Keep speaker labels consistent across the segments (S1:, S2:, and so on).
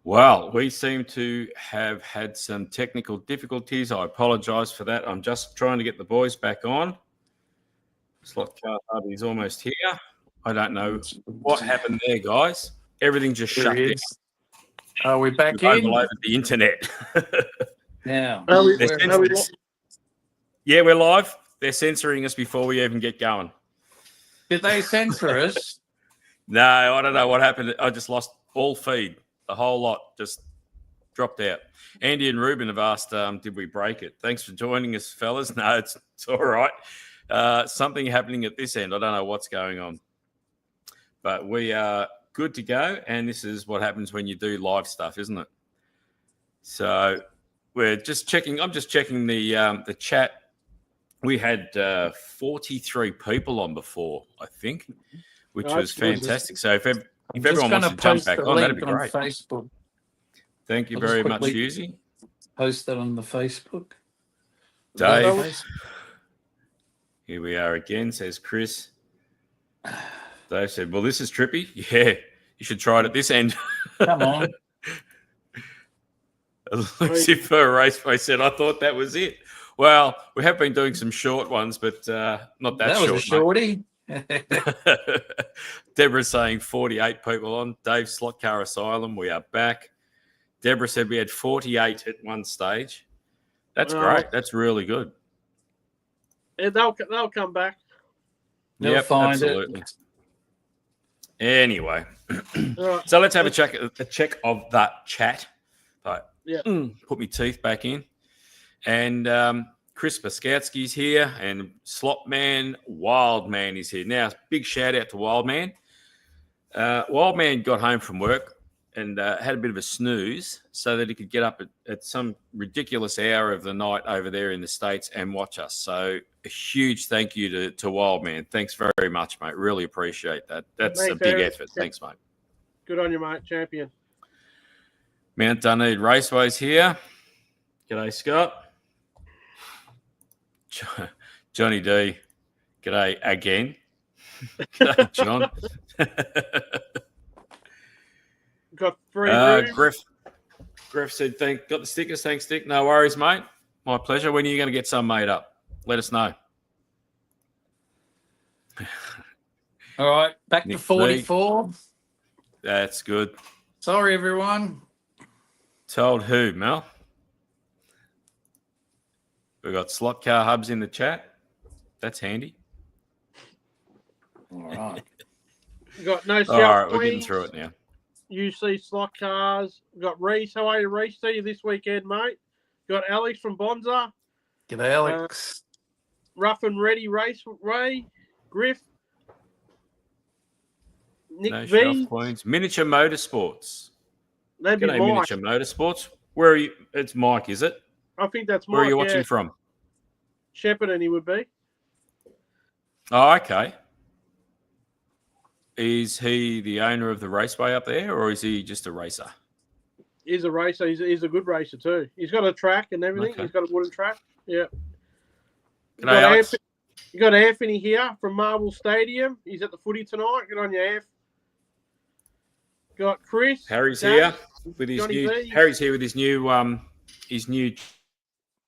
S1: Well, we seem to have had some technical difficulties. I apologise for that. I'm just trying to get the boys back on. Slot Car Hub is almost here. I don't know what happened there, guys. Everything just shut down.
S2: Are we back
S1: We've
S2: in?
S1: overloaded the internet.
S2: Now,
S1: yeah, we're live. They're censoring us before we even get going.
S2: Did they censor us?
S1: No, I don't know what happened. I just lost all feed. The whole lot just dropped out. Andy and Ruben have asked, did we break it? Thanks for joining us, fellas. No, it's all right. Something happening at this end. I don't know what's going on. But we are good to go, and this is what happens when you do live stuff, isn't it? So we're just checking. I'm just checking the chat. We had 43 people on before, I think, which was fantastic. So if everyone wants to jump back on, that'd be great.
S2: Facebook.
S1: Thank you very much, Fusey.
S2: Post that on the Facebook.
S1: Dave. Here we are again, says Chris. Dave said, well, this is trippy. Yeah, you should try it at this end.
S2: Come on.
S1: Lucifer Raceway said, I thought that was it. Well, we have been doing some short ones, but not that short.
S2: That was a shorty.
S1: Deborah's saying 48 people on. Dave, Slot Car Asylum, we are back. Deborah said we had 48 at one stage. That's great. That's really good.
S3: Yeah, they'll come back.
S2: They'll find
S1: absolutely. Anyway,
S3: Right.
S1: so let's have a check of that chat. Right.
S3: Yeah.
S1: Put my teeth back in. And Chris Paskowski's here, and Slotman Wildman is here. Now, big shout out to Wildman. Wildman got home from work and had a bit of a snooze so that he could get up at some ridiculous hour of the night over there in the States and watch us. So a huge thank you to Wildman. Thanks very much, mate. Really appreciate that. That's a big effort. Thanks, mate.
S3: Good on you, mate. Champion.
S1: Mount Dunedin Raceway's here. G'day, Scott. Johnny D. G'day again. G'day, John.
S3: Got free
S1: Griff said, got the stickers. Thanks, Dick. No worries, mate. My pleasure. When are you going to get some made up? Let us know.
S2: All right, back
S1: Nick
S2: to 44.
S1: Lee. That's good.
S2: Sorry, everyone.
S1: Told who, Mel? We've got Slot Car Hubs in the chat. That's handy.
S2: All right.
S3: We got no South
S1: All right, we're
S3: Queens.
S1: getting through it now.
S3: UC Slot Cars. We got Reese. How are you, Reese? See you this weekend, mate. Got Alex from Bonza.
S2: G'day, Alex.
S3: Rough and Ready Race Ray. Griff. Nick
S1: No
S3: V.
S1: South Queens. Miniature Motorsports.
S3: That'd be
S1: G'day,
S3: Mike.
S1: Miniature Motorsports. Where are you? It's Mike, is it?
S3: I think that's Mike.
S1: Where are you watching from?
S3: Shepparton, he would be.
S1: Oh, okay. Is he the owner of the raceway up there, or is he just a racer?
S3: He's a racer. He's a good racer too. He's got a track and everything.
S1: Okay.
S3: He's got a wooden track. Yeah.
S1: G'day, Alex.
S3: You got Anthony here from Marble Stadium. He's at the footy tonight. Good on you, Anth. Got Chris.
S1: Harry's
S3: Dave,
S1: here with his
S3: Johnny
S1: new.
S3: B.
S1: Harry's here with his new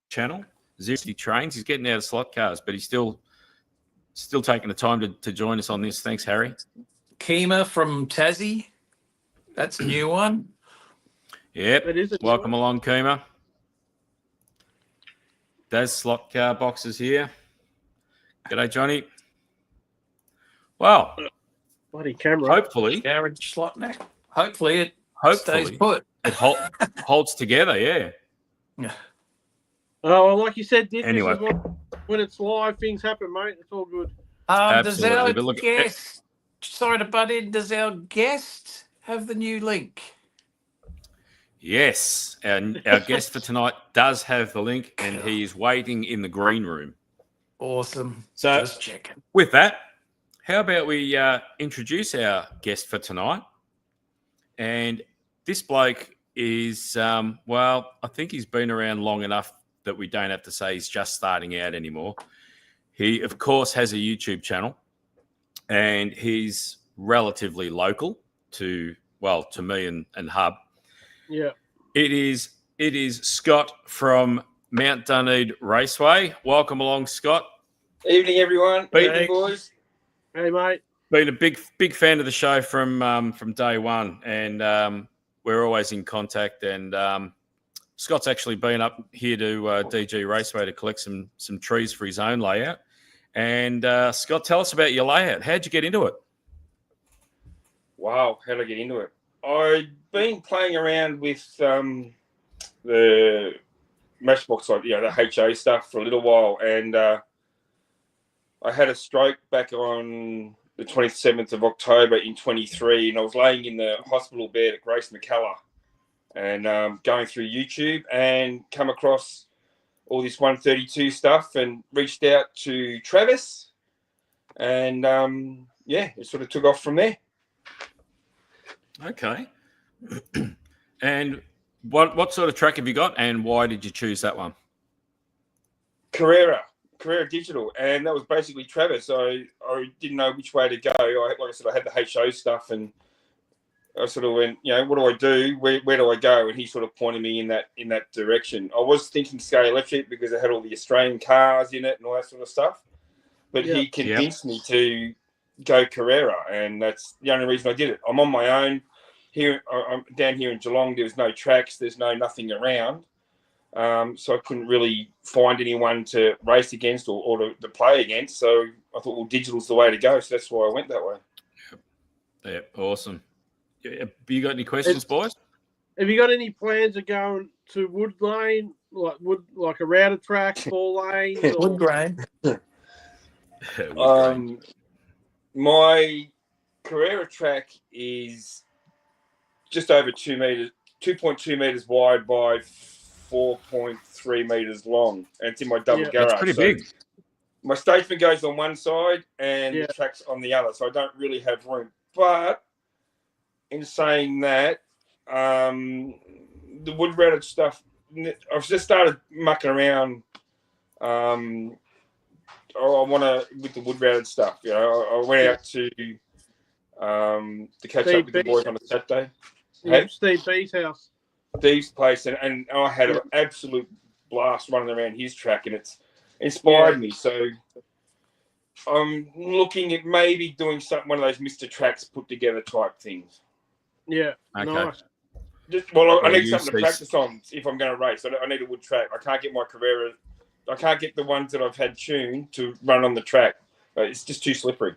S1: channel. Zero Trains. He's getting out of slot cars, but he's still taking the time to join us on this. Thanks, Harry.
S2: Kima from Tassie. That's a new one.
S1: Yep.
S3: It is a new
S1: Welcome
S3: one.
S1: along, Kima. Daz Slot Car Boxes here. G'day, Johnny. Well,
S3: Bloody camera.
S1: hopefully
S2: Garage slot neck. Hopefully it stays put.
S1: it holds together, yeah.
S3: Oh, well, like you said, Dick,
S1: Anyway.
S3: this is when it's live, things happen, mate. It's all good.
S2: Does
S1: Absolutely,
S2: our
S1: but look-
S2: guest, sorry to butt in, does our guest have the new link?
S1: Yes, and our guest for tonight does have the link, and he is waiting in the green room.
S2: Awesome.
S1: So,
S2: just checking.
S1: with that, how about we introduce our guest for tonight? And this bloke is, well, I think he's been around long enough that we don't have to say he's just starting out anymore. He, of course, has a YouTube channel, and he's relatively local to me and Hub.
S3: Yeah.
S1: It is Scott from Mount Duneed Raceway. Welcome along, Scott.
S4: Evening, everyone. Evening, boys.
S3: Hey, mate.
S1: Been a big fan of the show from day one, and we're always in contact. And Scott's actually been up here to DG Raceway to collect some trees for his own layout. And Scott, tell us about your layout. How'd you get into it?
S4: Wow, how did I get into it? I'd been playing around with the Matchbox, like the HO stuff for a little while, and I had a stroke back on the 27th of October in 23, and I was laying in the hospital bed at Grace McCullough and going through YouTube and come across all this 132 stuff and reached out to Travis, and it sort of took off from there.
S1: Okay. And what sort of track have you got, and why did you choose that one?
S4: Carrera Digital, and that was basically Travis. I didn't know which way to go. Like I said, I had the HO stuff, and I sort of went, what do I do? Where do I go? And he sort of pointed me in that direction. I was thinking Sky Electric because it had all the Australian cars in it and all that sort of stuff. But he convinced me to go Carrera, and that's the only reason I did it. I'm on my own. Here, I'm down here in Geelong. There's no tracks. There's nothing around. So I couldn't really find anyone to race against or to play against. So I thought, well, digital's the way to go. So that's why I went that way.
S1: Yeah, awesome. You got any questions, boys?
S3: Have you got any plans of going to Wood Lane, like a routed track, 4 lanes?
S2: Wood grain.
S4: My Carrera track is just over 2 meters, 2.2 meters wide by 4.3 meters long, and it's in my double garage.
S1: That's pretty big.
S4: My statesman goes on one side and the track's on the other, so I don't really have room. But in saying that, the wood routed stuff, I've just started mucking around. I want to with the wood routed stuff. I went out to catch up with the boys on a Saturday.
S3: Yeah, Steve B's house.
S4: Steve's place, and I had an absolute blast running around his track, and it's inspired me. So I'm looking at maybe doing one of those Mr. Tracks put together type things.
S3: Yeah,
S1: okay.
S3: Nice.
S4: I need something to practice on if I'm going to race. I need a wood track. I can't get my Carrera. I can't get the ones that I've had tuned to run on the track. It's just too slippery.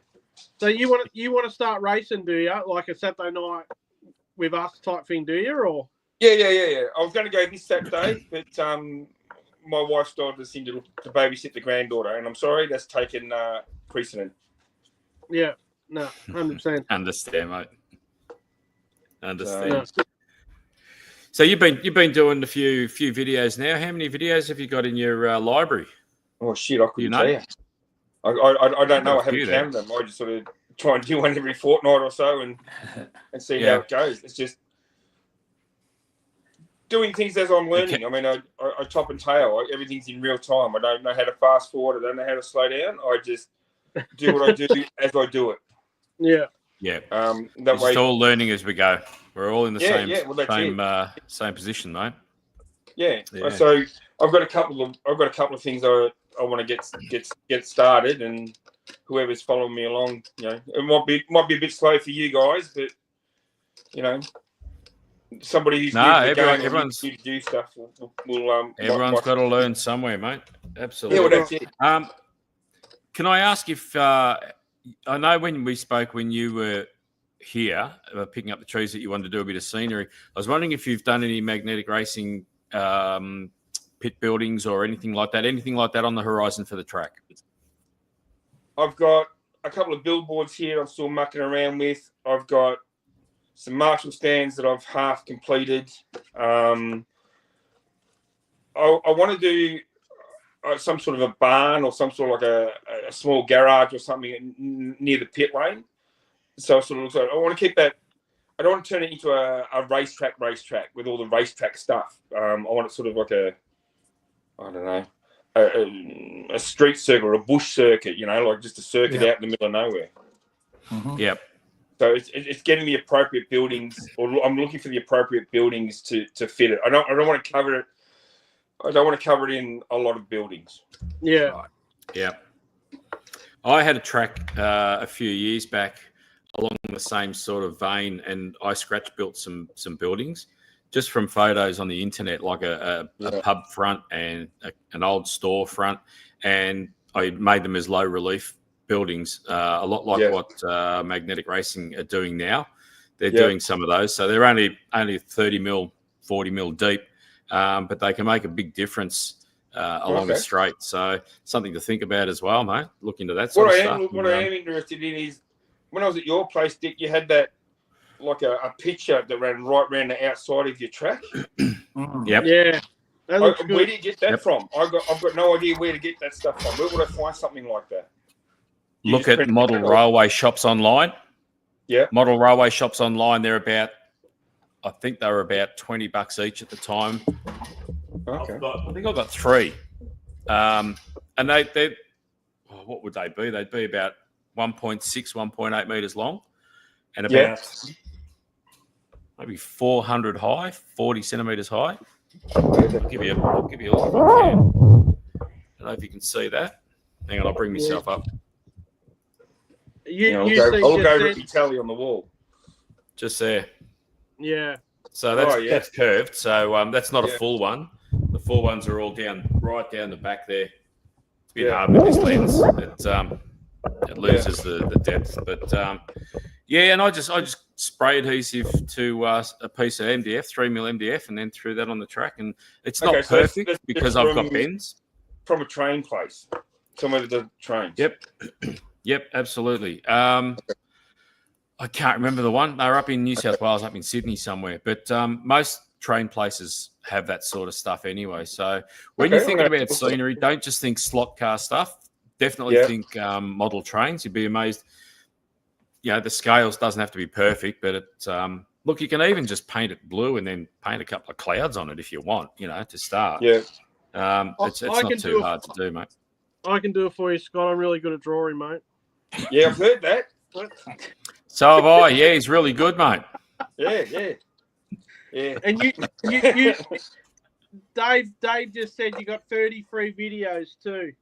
S3: So you want to start racing, do you? Like a Saturday night with us type thing, do you? Or
S4: yeah. I was going to go this Saturday, but my wife's daughter is in to babysit the granddaughter, and I'm sorry, that's taken precedent.
S3: Yeah, no, 100%.
S1: Understand, mate. Understand. So you've been doing a few videos now. How many videos have you got in your library?
S4: Oh shit, I couldn't tell you. I don't know. I haven't counted them. I just sort of try and do one every fortnight or so and see how it goes. It's just doing things as I'm learning. I mean, I top and tail. Everything's in real time. I don't know how to fast forward. I don't know how to slow down. I just do what I do as I do it.
S3: Yeah.
S1: Yeah.
S4: That way,
S1: it's all learning as we go. We're all in the same position, mate.
S4: Yeah. So I've got a couple of things I want to get started, and whoever's following me along, it might be a bit slow for you guys, but somebody who's everyone's to do stuff will
S1: everyone's got to learn somewhere, mate. Absolutely.
S4: Yeah, well, that's it.
S1: Can I ask if I know when we spoke when you were here picking up the trees that you wanted to do a bit of scenery, I was wondering if you've done any magnetic racing pit buildings or anything like that on the horizon for the track?
S4: I've got a couple of billboards here I'm still mucking around with. I've got some Marshall stands that I've half completed. I want to do some sort of a barn or some sort of like a small garage or something near the pit lane. So I want to keep that. I don't want to turn it into a racetrack with all the racetrack stuff. I want it sort of like a street circuit or a bush circuit, like just a circuit out in the middle of nowhere.
S1: Mm-hmm. Yep.
S4: So it's getting the appropriate buildings, or I'm looking for the appropriate buildings to fit it. I don't want to cover it. I don't want to cover it in a lot of buildings.
S3: Yeah.
S1: Right. Yeah. I had a track a few years back along the same sort of vein, and I scratch built some buildings just from photos on the internet, like a pub front and an old store front, and I made them as low relief buildings, a lot like what Magnetic Racing are doing now. They're doing some of those, so they're only 30 mil, 40 mil deep, but they can make a big difference along a straight. So something to think about as well, mate. Look into that sort of stuff.
S4: What I am interested in is when I was at your place, Dick, you had that like a picture that ran right around the outside of your track.
S1: Yep.
S3: Yeah.
S4: Where do you get that from? I've got no idea where to get that stuff from. Where would I find something like that?
S1: Look at model railway shops online.
S4: Yeah.
S1: Model railway shops online. I think they were about $20 each at the time.
S4: Okay.
S1: I think I've got 3. And they what would they be? They'd be about 1.6, 1.8 meters long and about maybe 400 high, 40 centimeters high. I'll give you a look if I can. I don't know if you can see that. Hang on, I'll bring myself up.
S4: I'll go with the tally on the wall.
S1: Just there.
S3: Yeah.
S1: So that's curved. So that's not a full one. The full ones are all right down the back there. It's a bit hard with this lens. It loses the depth. But and I just spray adhesive to a piece of MDF, 3mm MDF, and then threw that on the track. And it's not perfect because I've got bends.
S4: From a train place, somewhere that does trains.
S1: Yep, absolutely. I can't remember the one. They were up in New South Wales, up in Sydney somewhere. But most train places have that sort of stuff anyway. So when you're thinking about scenery, don't just think slot car stuff. Definitely think model trains. You'd be amazed. The scales doesn't have to be perfect, but look, you can even just paint it blue and then paint a couple of clouds on it if you want, to start.
S4: Yeah.
S1: It's not too hard to do, mate.
S3: I can do it for you, Scott. I'm really good at drawing, mate.
S4: Yeah, I've heard that.
S1: So have I. Yeah, he's really good, mate.
S4: Yeah.
S3: And you Dave just said you got 30 free videos too.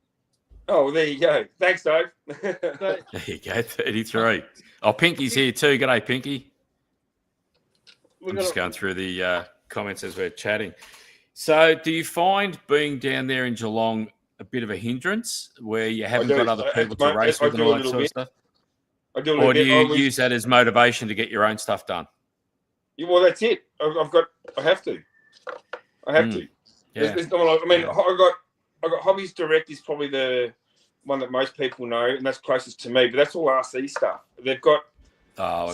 S4: Oh, there you go. Thanks, Dave.
S1: There you go, 33. Oh, Pinky's here too. G'day, Pinky. I'm just going through the comments as we're chatting. So do you find being down there in Geelong a bit of a hindrance where you haven't got other people to race with and all that sort of stuff? Or do you use that as motivation to get your own stuff done?
S4: Yeah, well, that's it. I have to. Yeah. There's not a lot. I mean, I got Hobbies Direct is probably the one that most people know, and that's closest to me. But that's all RC stuff. They've got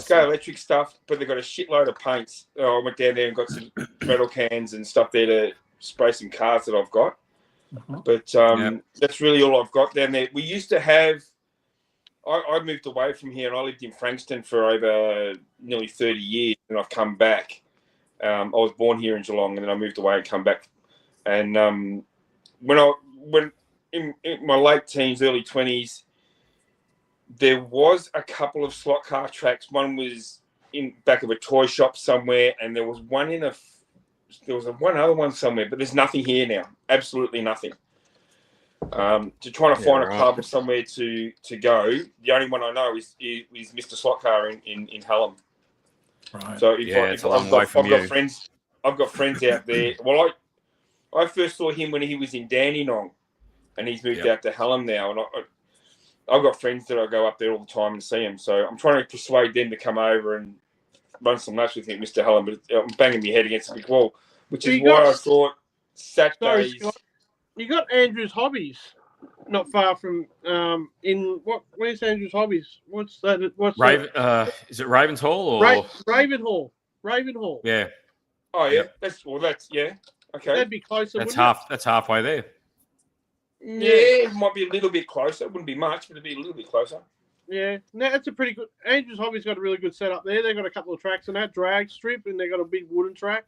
S4: scale electric stuff, but they've got a shitload of paints. I went down there and got some metal cans and stuff there to spray some cars that I've got. But that's really all I've got down there. We used to have. I moved away from here, and I lived in Frankston for over nearly 30 years, and I've come back. I was born here in Geelong, and then I moved away and come back. And when in my late teens, early 20s, there was a couple of slot car tracks. One was in back of a toy shop somewhere, and there was one one other one somewhere, but there's nothing here now. Absolutely nothing. To try to find a pub somewhere to go, the only one I know is Mr. Slot Car in Hallam.
S1: Right.
S4: So I've got friends out there. Well, I first saw him when he was in Dandenong, and he's moved out to Hallam now. And I've got friends that I go up there all the time and see him. So I'm trying to persuade them to come over and run some laps with him, Mr. Hallam. But I'm banging my head against a big wall, which is why I thought Saturdays.
S3: You got Andrew's Hobbies, not far from where's Andrew's Hobbies? What's that?
S1: Is it Ravens Hall or
S3: Ravenhall? Ravenhall.
S1: Yeah.
S4: Oh yeah, that's okay.
S3: That'd be closer.
S1: That's halfway there.
S4: Yeah, it might be a little bit closer. It wouldn't be much, but it'd be a little bit closer.
S3: Yeah, no, that's a pretty good. Andrew's Hobbies got a really good setup there. They've got a couple of tracks in that drag strip, and they've got a big wooden track.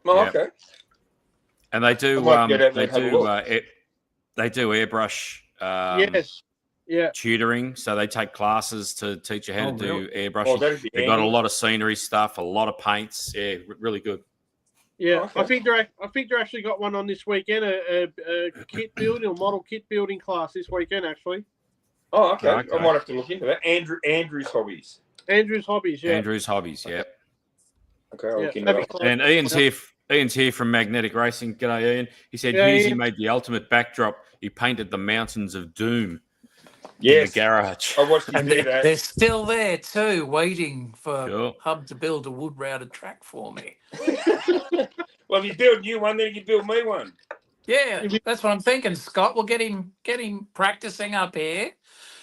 S4: Oh, okay.
S1: And they do they do airbrush.
S3: Yes. Yeah.
S1: tutoring, so they take classes to teach you how to do airbrushing.
S4: Oh, that'd be
S1: They've got a
S4: handy.
S1: lot of scenery stuff, a lot of paints. Yeah, really good.
S3: Yeah,
S4: Oh, okay.
S3: I think they're actually got one on this weekend, a kit building or model kit building class this weekend actually.
S4: Oh, okay.
S1: Okay.
S4: I might have to look into that. Andrew's hobbies.
S3: Andrew's hobbies, yeah.
S1: Andrew's hobbies, yeah.
S4: Okay, I'll look into
S3: that'd be
S4: that.
S3: close.
S1: And Ian's here from Magnetic Racing. G'day, Ian. He said
S3: Yeah,
S1: Husey
S3: Ian.
S1: made the ultimate backdrop. He painted the mountains of doom in
S4: Yes,
S1: the garage.
S4: I watched him
S2: And
S4: do that.
S2: they're still there too, waiting for
S1: Cool.
S2: Hub to build a wood routed track for me.
S4: Well, if you build you one, then you can build me one.
S2: Yeah, that's what I'm thinking, Scott. We'll get him practicing up here.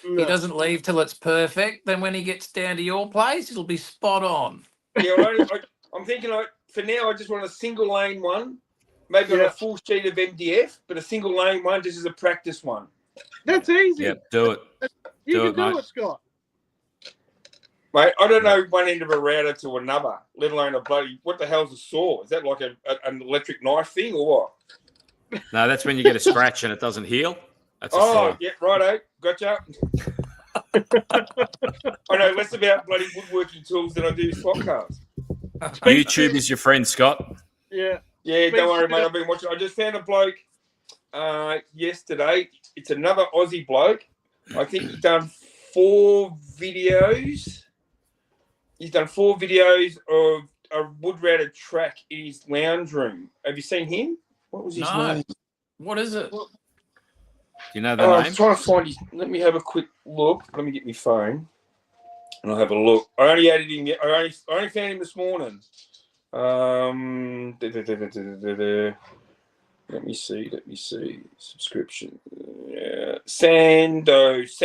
S2: He
S3: No.
S2: doesn't leave till it's perfect. Then when he gets down to your place, it'll be spot on.
S4: Yeah, I'm thinking like for now, I just want a single lane one, maybe on
S3: Yeah.
S4: a full sheet of MDF, but a single lane one just as a practice one.
S3: That's easy.
S1: Yep, do it.
S3: You
S1: do
S3: can
S1: it,
S3: do
S1: mate.
S3: it, Scott.
S4: Mate, I don't know one end of a router to another, let alone a bloody. What the hell's a saw? Is that like an electric knife thing or what?
S1: No, that's when you get a scratch and it doesn't heal. That's a
S4: Oh,
S1: saw.
S4: yeah, righto, gotcha. I know less about bloody woodworking tools than I do slot cars.
S1: YouTube is your friend, Scott.
S3: Yeah.
S4: Yeah, don't worry,
S3: Speaking
S4: mate.
S3: of-
S4: I've been watching. I just found a bloke yesterday. It's another Aussie bloke. I think he's done 4 videos. He's done 4 videos of a wood routed track in his lounge room. Have you seen him? What was his
S2: No.
S4: name?
S2: What is it?
S1: Do you know the
S4: Oh, I
S1: name?
S4: was trying to find his. Let me have a quick look. Let me get my phone, and I'll have a look. I only added him. I only found him this morning. Let me see. Subscription. Yeah. Sandos.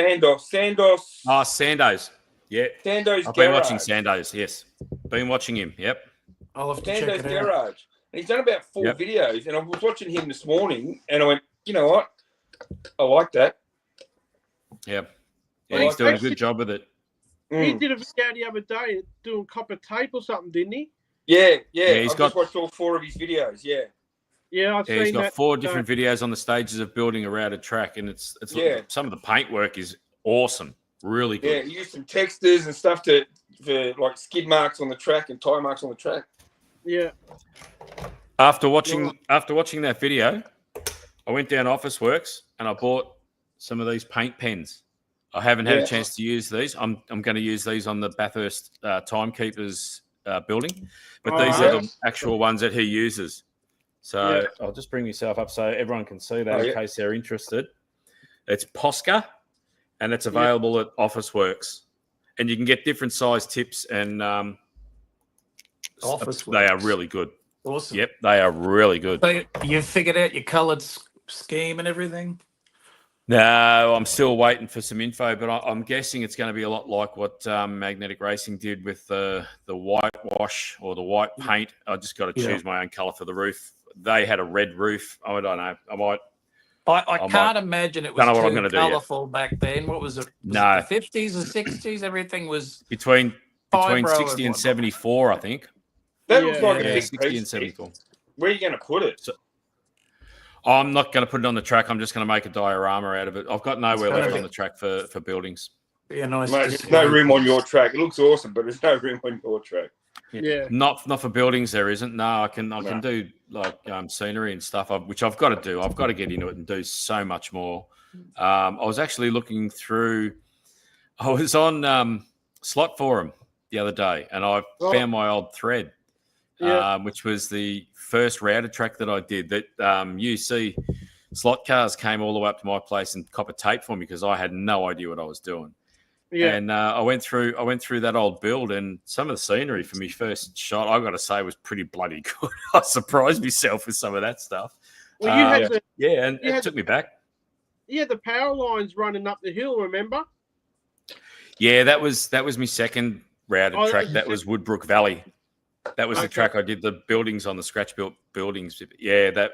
S1: Oh, Sandoz. Yeah.
S4: Sandoz
S1: I've been
S4: Garage.
S1: watching Sandoz, yes. Been watching him, yep.
S2: I'll have to check
S4: Sandoz
S2: it out.
S4: Garage. And he's done about 4
S1: Yep.
S4: videos, and I was watching him this morning, and I went, you know what? I like that.
S1: Yep.
S4: Well,
S1: Yeah, he's doing a
S3: actually-
S1: good job with it.
S3: He
S4: Mm.
S3: did a video the other day doing copper tape or something, didn't he?
S4: Yeah.
S1: he's
S4: I've
S1: got-
S4: just watched all 4 of his videos. Yeah.
S3: Yeah, I've
S1: Yeah, he's
S3: seen
S1: got
S3: that.
S1: 4 different videos on the stages of building a routed track, and it's
S4: Yeah.
S1: some of the paintwork is awesome. Really
S4: Yeah,
S1: good.
S4: he used some textures and stuff for like skid marks on the track and tire marks on the track.
S3: Yeah.
S1: After watching that video, I went down Office Works and I bought some of these paint pens. I haven't had
S4: Yeah.
S1: a chance to use these. I'm going to use these on the Bathurst Timekeepers building, but
S3: Oh,
S1: these
S3: yeah.
S1: are the actual ones that he uses. So
S3: Yeah.
S1: I'll just bring myself up so everyone can see that
S4: Oh,
S1: in
S4: yeah.
S1: case they're interested. It's Pusca, and it's available at Office Works, and you can get different size tips, and
S2: Office
S1: they are
S2: Works.
S1: really good.
S2: Awesome.
S1: Yep, they are really good.
S2: So you figured out your coloured scheme and everything?
S1: No, I'm still waiting for some info, but I'm guessing it's going to be a lot like what Magnetic Racing did with the whitewash or the white paint. I just got to
S2: Yeah.
S1: choose my own colour for the roof. They had a red roof. I don't know. I might.
S2: I
S1: might-
S2: can't imagine it was
S1: don't know what I'm
S2: too
S1: gonna do yet.
S2: colourful back then. What was it? Was
S1: No.
S2: it the 50s or 60s? Everything was
S1: Between
S2: fibro
S1: 60 and
S2: whatnot.
S1: 74, I think.
S4: That
S3: Yeah.
S4: looks like
S1: Yeah,
S4: a big
S1: 60
S4: piece.
S1: and 74.
S4: Where are you going to put it?
S1: I'm not going to put it on the track. I'm just going to make a diorama out of it. I've got nowhere
S2: gonna
S1: left
S2: be-
S1: on the track for buildings.
S2: Be a nice
S4: Mate, there's
S2: display.
S4: no room on your track. It looks awesome, but there's no room on your track.
S3: Yeah.
S1: Not for buildings. There isn't. No, I can
S4: No.
S1: do like scenery and stuff, which I've got to do. I've got to get into it and do so much more. I was actually looking through. I was on Slot Forum the other day, and I
S3: Oh.
S1: found my old thread,
S3: Yeah.
S1: which was the first routed track that I did. That UC slot cars came all the way up to my place and copper tape for me because I had no idea what I was doing.
S3: Yeah.
S1: And I went through that old build, and some of the scenery for me first shot, I got to say, was pretty bloody good. I surprised myself with some of that stuff.
S3: Well, you had the
S1: Yeah, and
S3: you
S1: it
S3: had
S1: took me back.
S3: the power lines running up the hill. Remember?
S1: Yeah, that was my second routed
S3: Oh, that
S1: track.
S3: was
S1: That
S3: your
S1: was Woodbrook Valley. That was the
S3: Okay.
S1: track I did the buildings on, the scratch built buildings. Yeah, that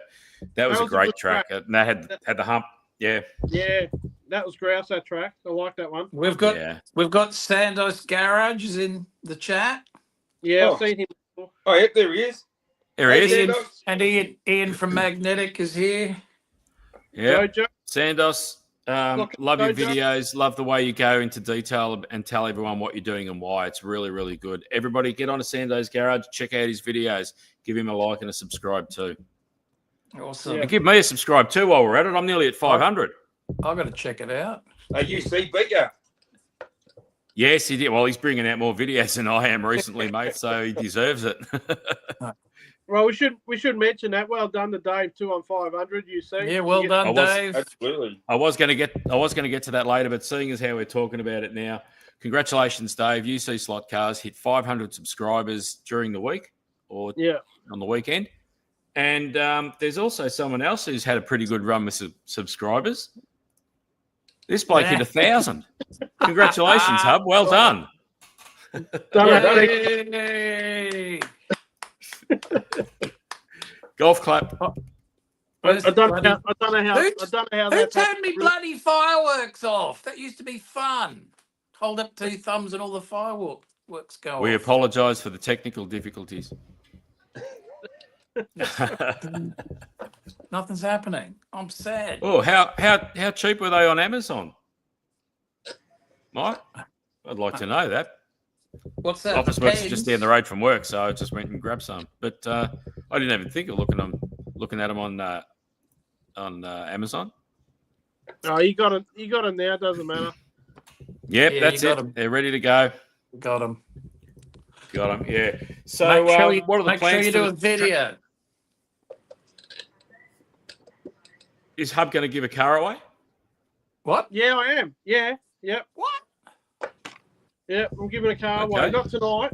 S1: was a
S3: was a
S1: great
S3: good
S1: track. And that had the hump. Yeah,
S3: Yeah. That was grouse. That track. I like that one.
S2: We've got
S1: yeah.
S2: Sandoz Garage is in the chat,
S3: Yeah,
S4: Oh.
S3: I've seen him.
S4: Oh, yep, there he is.
S1: There he
S4: Hey,
S1: is.
S4: Sandoz.
S2: and Ian from Magnetic is here.
S1: Yeah,
S3: Jojo.
S1: Sandos. Love your videos. Love the way you go into detail and tell everyone what you're doing and why. It's really, really good. Everybody get on to Sando's Garage. Check out his videos. Give him a like and a subscribe too.
S2: Awesome.
S1: And give me a subscribe too while we're at it. I'm nearly at 500.
S2: I've got to check it out.
S4: UC beat ya.
S1: Yes, he did. Well, he's bringing out more videos than I am recently, mate, so he deserves it.
S3: Well, we should mention that. Well done to Dave too on 500. UC.
S2: Yeah, well done, Dave.
S4: Absolutely.
S1: I was going to get to that later, but seeing as how we're talking about it now, congratulations, Dave. UC Slot Cars hit 500 subscribers during the week or on the weekend. And there's also someone else who's had a pretty good run with subscribers. This bloke hit 1,000. Congratulations, Hub. Well done.
S2: Yay!
S1: Golf clap.
S3: I don't know how.
S2: Who turned me bloody fireworks off? That used to be fun. Hold up 2 thumbs and all the fireworks go off.
S1: We apologise for the technical difficulties.
S2: Nothing's happening. I'm sad.
S1: Oh, how cheap were they on Amazon, Mike? I'd like to know that.
S2: What's that?
S1: Office Works is just down the road from work, so I just went and grabbed some. But I didn't even think of looking at them on Amazon.
S3: Oh, you got it now. Doesn't matter.
S1: Yep,
S2: Yeah,
S1: that's it.
S2: them.
S1: They're ready to go.
S2: Got them.
S1: Got them. Yeah. So what are the plans?
S2: Make sure you do a video.
S1: Is Hub going to give a car away?
S2: What?
S3: Yeah, I am. Yeah. Yep.
S2: What?
S3: Yeah, I'm giving a car away. Not tonight.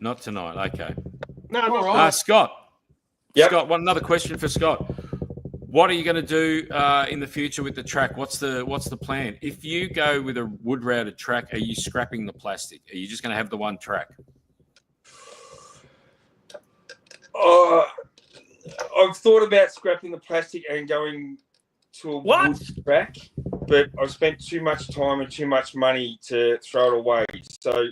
S1: Not tonight. Okay.
S3: No,
S2: All
S3: not
S2: right.
S1: Scott.
S4: Yep.
S1: Scott, another question for Scott. What are you going to do in the future with the track? What's the plan? If you go with a wood routed track, are you scrapping the plastic? Are you just going to have the one track?
S4: I've thought about scrapping the plastic and going to a wood track, but I've spent too much time and too much money to throw it away. So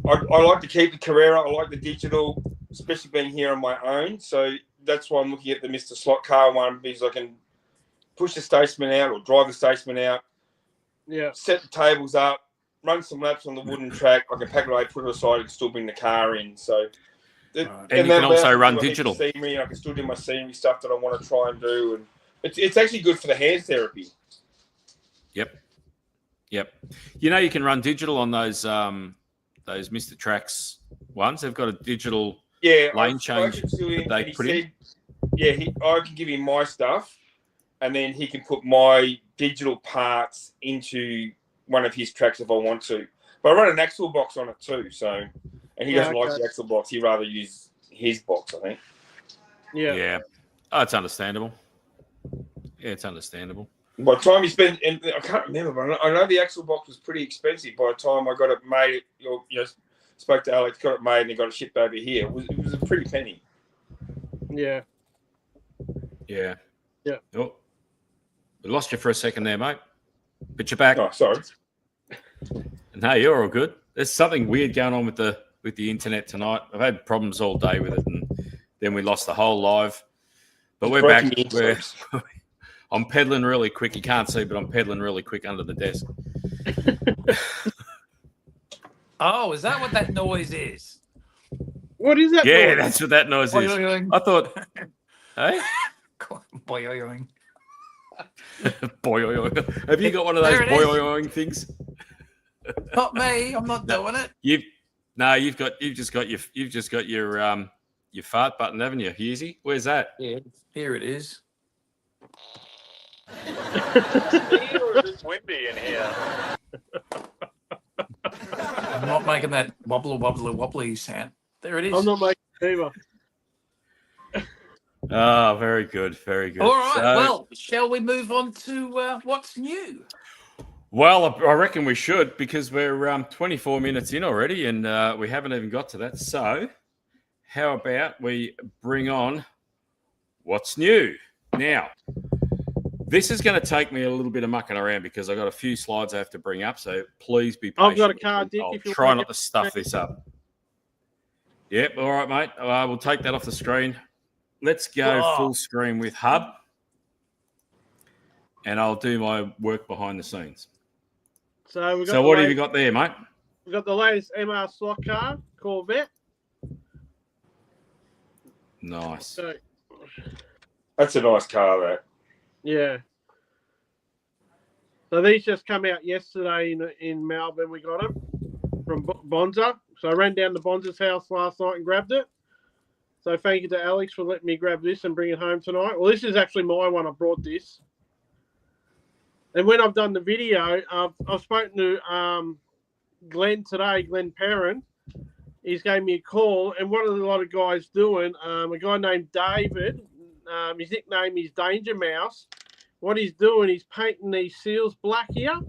S4: I like to keep the Carrera. I like the digital, especially being here on my own. So that's why I'm looking at the Mr. Slot Car one, because I can push the Statesman out or drive the Statesman out, set the tables up, run some laps on the wooden track. I can pack it away, put it aside, and still bring the car in. So,
S1: and you can also run digital.
S4: Scenery, I can still do my scenery stuff that I want to try and do, and it's actually good for the hand therapy.
S1: Yep. You know, you can run digital on those Mr. Tracks ones. They've got a digital lane change that they put in.
S4: Yeah, I can give him my stuff, and then he can put my digital parts into one of his tracks if I want to. But I run an axle box on it too, so and he doesn't like the axle box. He'd rather use his box, I think.
S1: Yeah. Oh, it's understandable. Yeah, it's understandable.
S4: By the time he spent, and I can't remember, but I know the axle box was pretty expensive. By the time I got it made, spoke to Alex, got it made, and he got it shipped over here. It was a pretty penny.
S3: Yeah.
S1: Oh, we lost you for a second there, mate. But you're back.
S4: Oh, sorry.
S1: No, you're all good. There's something weird going on with the internet tonight. I've had problems all day with it, and then we lost the whole live. But we're back. I'm pedaling really quick. You can't see, but I'm pedaling really quick under the desk.
S2: Oh, is that what that noise is?
S3: What is that?
S1: Yeah,
S3: noise?
S1: that's what that noise is.
S2: Boing.
S1: I thought, hey?
S2: Boing.
S1: Boing. Have you got one of those boing things?
S2: Not me. I'm not doing it.
S1: You've just got your fart button, haven't you, Husey? Where's that?
S2: Yeah, here it is.
S5: It's windy in here.
S2: I'm not making that wobbly sound. There it is.
S3: I'm not making it either.
S1: Oh, very good. Very good.
S2: All right. Well, shall we move on to what's new?
S1: Well, I reckon we should, because we're 24 minutes in already, and we haven't even got to that. So how about we bring on what's new? Now, this is going to take me a little bit of mucking around because I've got a few slides I have to bring up, so please be patient.
S3: I've got a card, Dick.
S1: I'll
S3: if you
S1: try
S3: want
S1: not to stuff this up. Yep, all right, mate. We'll take that off the screen let's go
S2: Oh.
S1: full screen with Hub, and I'll do my work behind the scenes.
S3: So we've got
S1: So what have you got there, mate?
S3: We've got the latest MR slot car, Corvette.
S1: Nice.
S3: So,
S4: That's a nice car, that.
S3: yeah. So these just come out yesterday in Melbourne. We got them from Bonza. So I ran down to Bonza's house last night and grabbed it. So thank you to Alex for letting me grab this and bring it home tonight. Well, this is actually my one. I brought this. And when I've done the video, I've spoken to Glenn today, Glenn Perrin. He's gave me a call, and what a lot of guys doing, a guy named David, his nickname is Danger Mouse. What he's doing, he's painting these seals black here,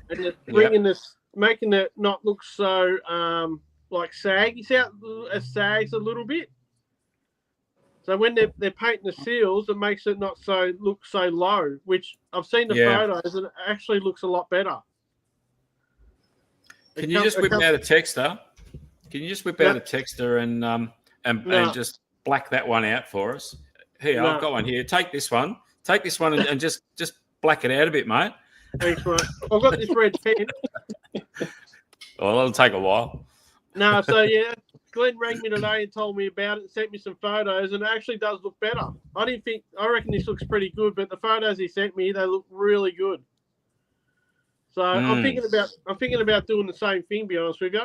S3: and it's bringing this, making it not look so like saggy. See how it sags a little bit. So when they're painting the seals, it makes it not so look so low. Which I've seen the photos, and it actually looks a lot better.
S1: Can you just whip out a texter? Can you just whip out a texter and just black that one out for us? Here, I've got one here. Take this one, and just black it out a bit, mate.
S3: Thanks, mate. I've got this red pen.
S1: Well, it'll take a while.
S3: No, so yeah, Glenn rang me today and told me about it, sent me some photos, and it actually does look better. I reckon this looks pretty good, but the photos he sent me, they look really good. So I'm thinking about doing the same thing, be honest with you.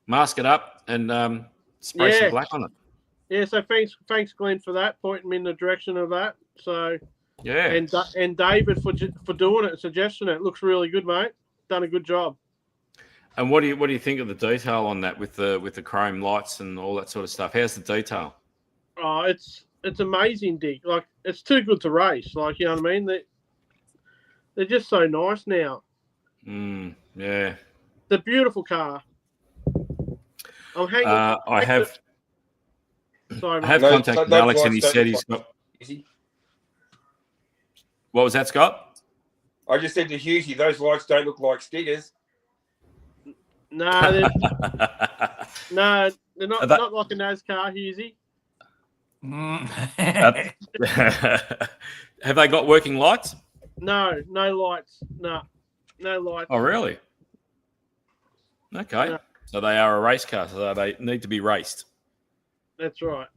S1: Mask it up and spray some black on it.
S3: Yeah, so thanks Glenn for that, pointing me in the direction of that. So
S1: yeah,
S3: and David for doing it and suggesting it. It looks really good, mate. Done a good job.
S1: And what do you think of the detail on that with the chrome lights and all that sort of stuff? How's the detail?
S3: Oh, it's amazing, Dick. Like, it's too good to race. Like, you know what I mean? They're just so nice now.
S1: Yeah.
S3: The beautiful car. I'm hanging.
S1: I have
S3: Sorry,
S1: contacted Alex, and he said he's got. What was that, Scott?
S4: I just said to Husey, those lights don't look like stickers.
S3: No, they're not like a NASCAR, Husey.
S1: Have they got working lights?
S3: No lights. No lights.
S1: Oh, really? Okay. No. So they are a race car, so they need to be raced.
S3: That's right.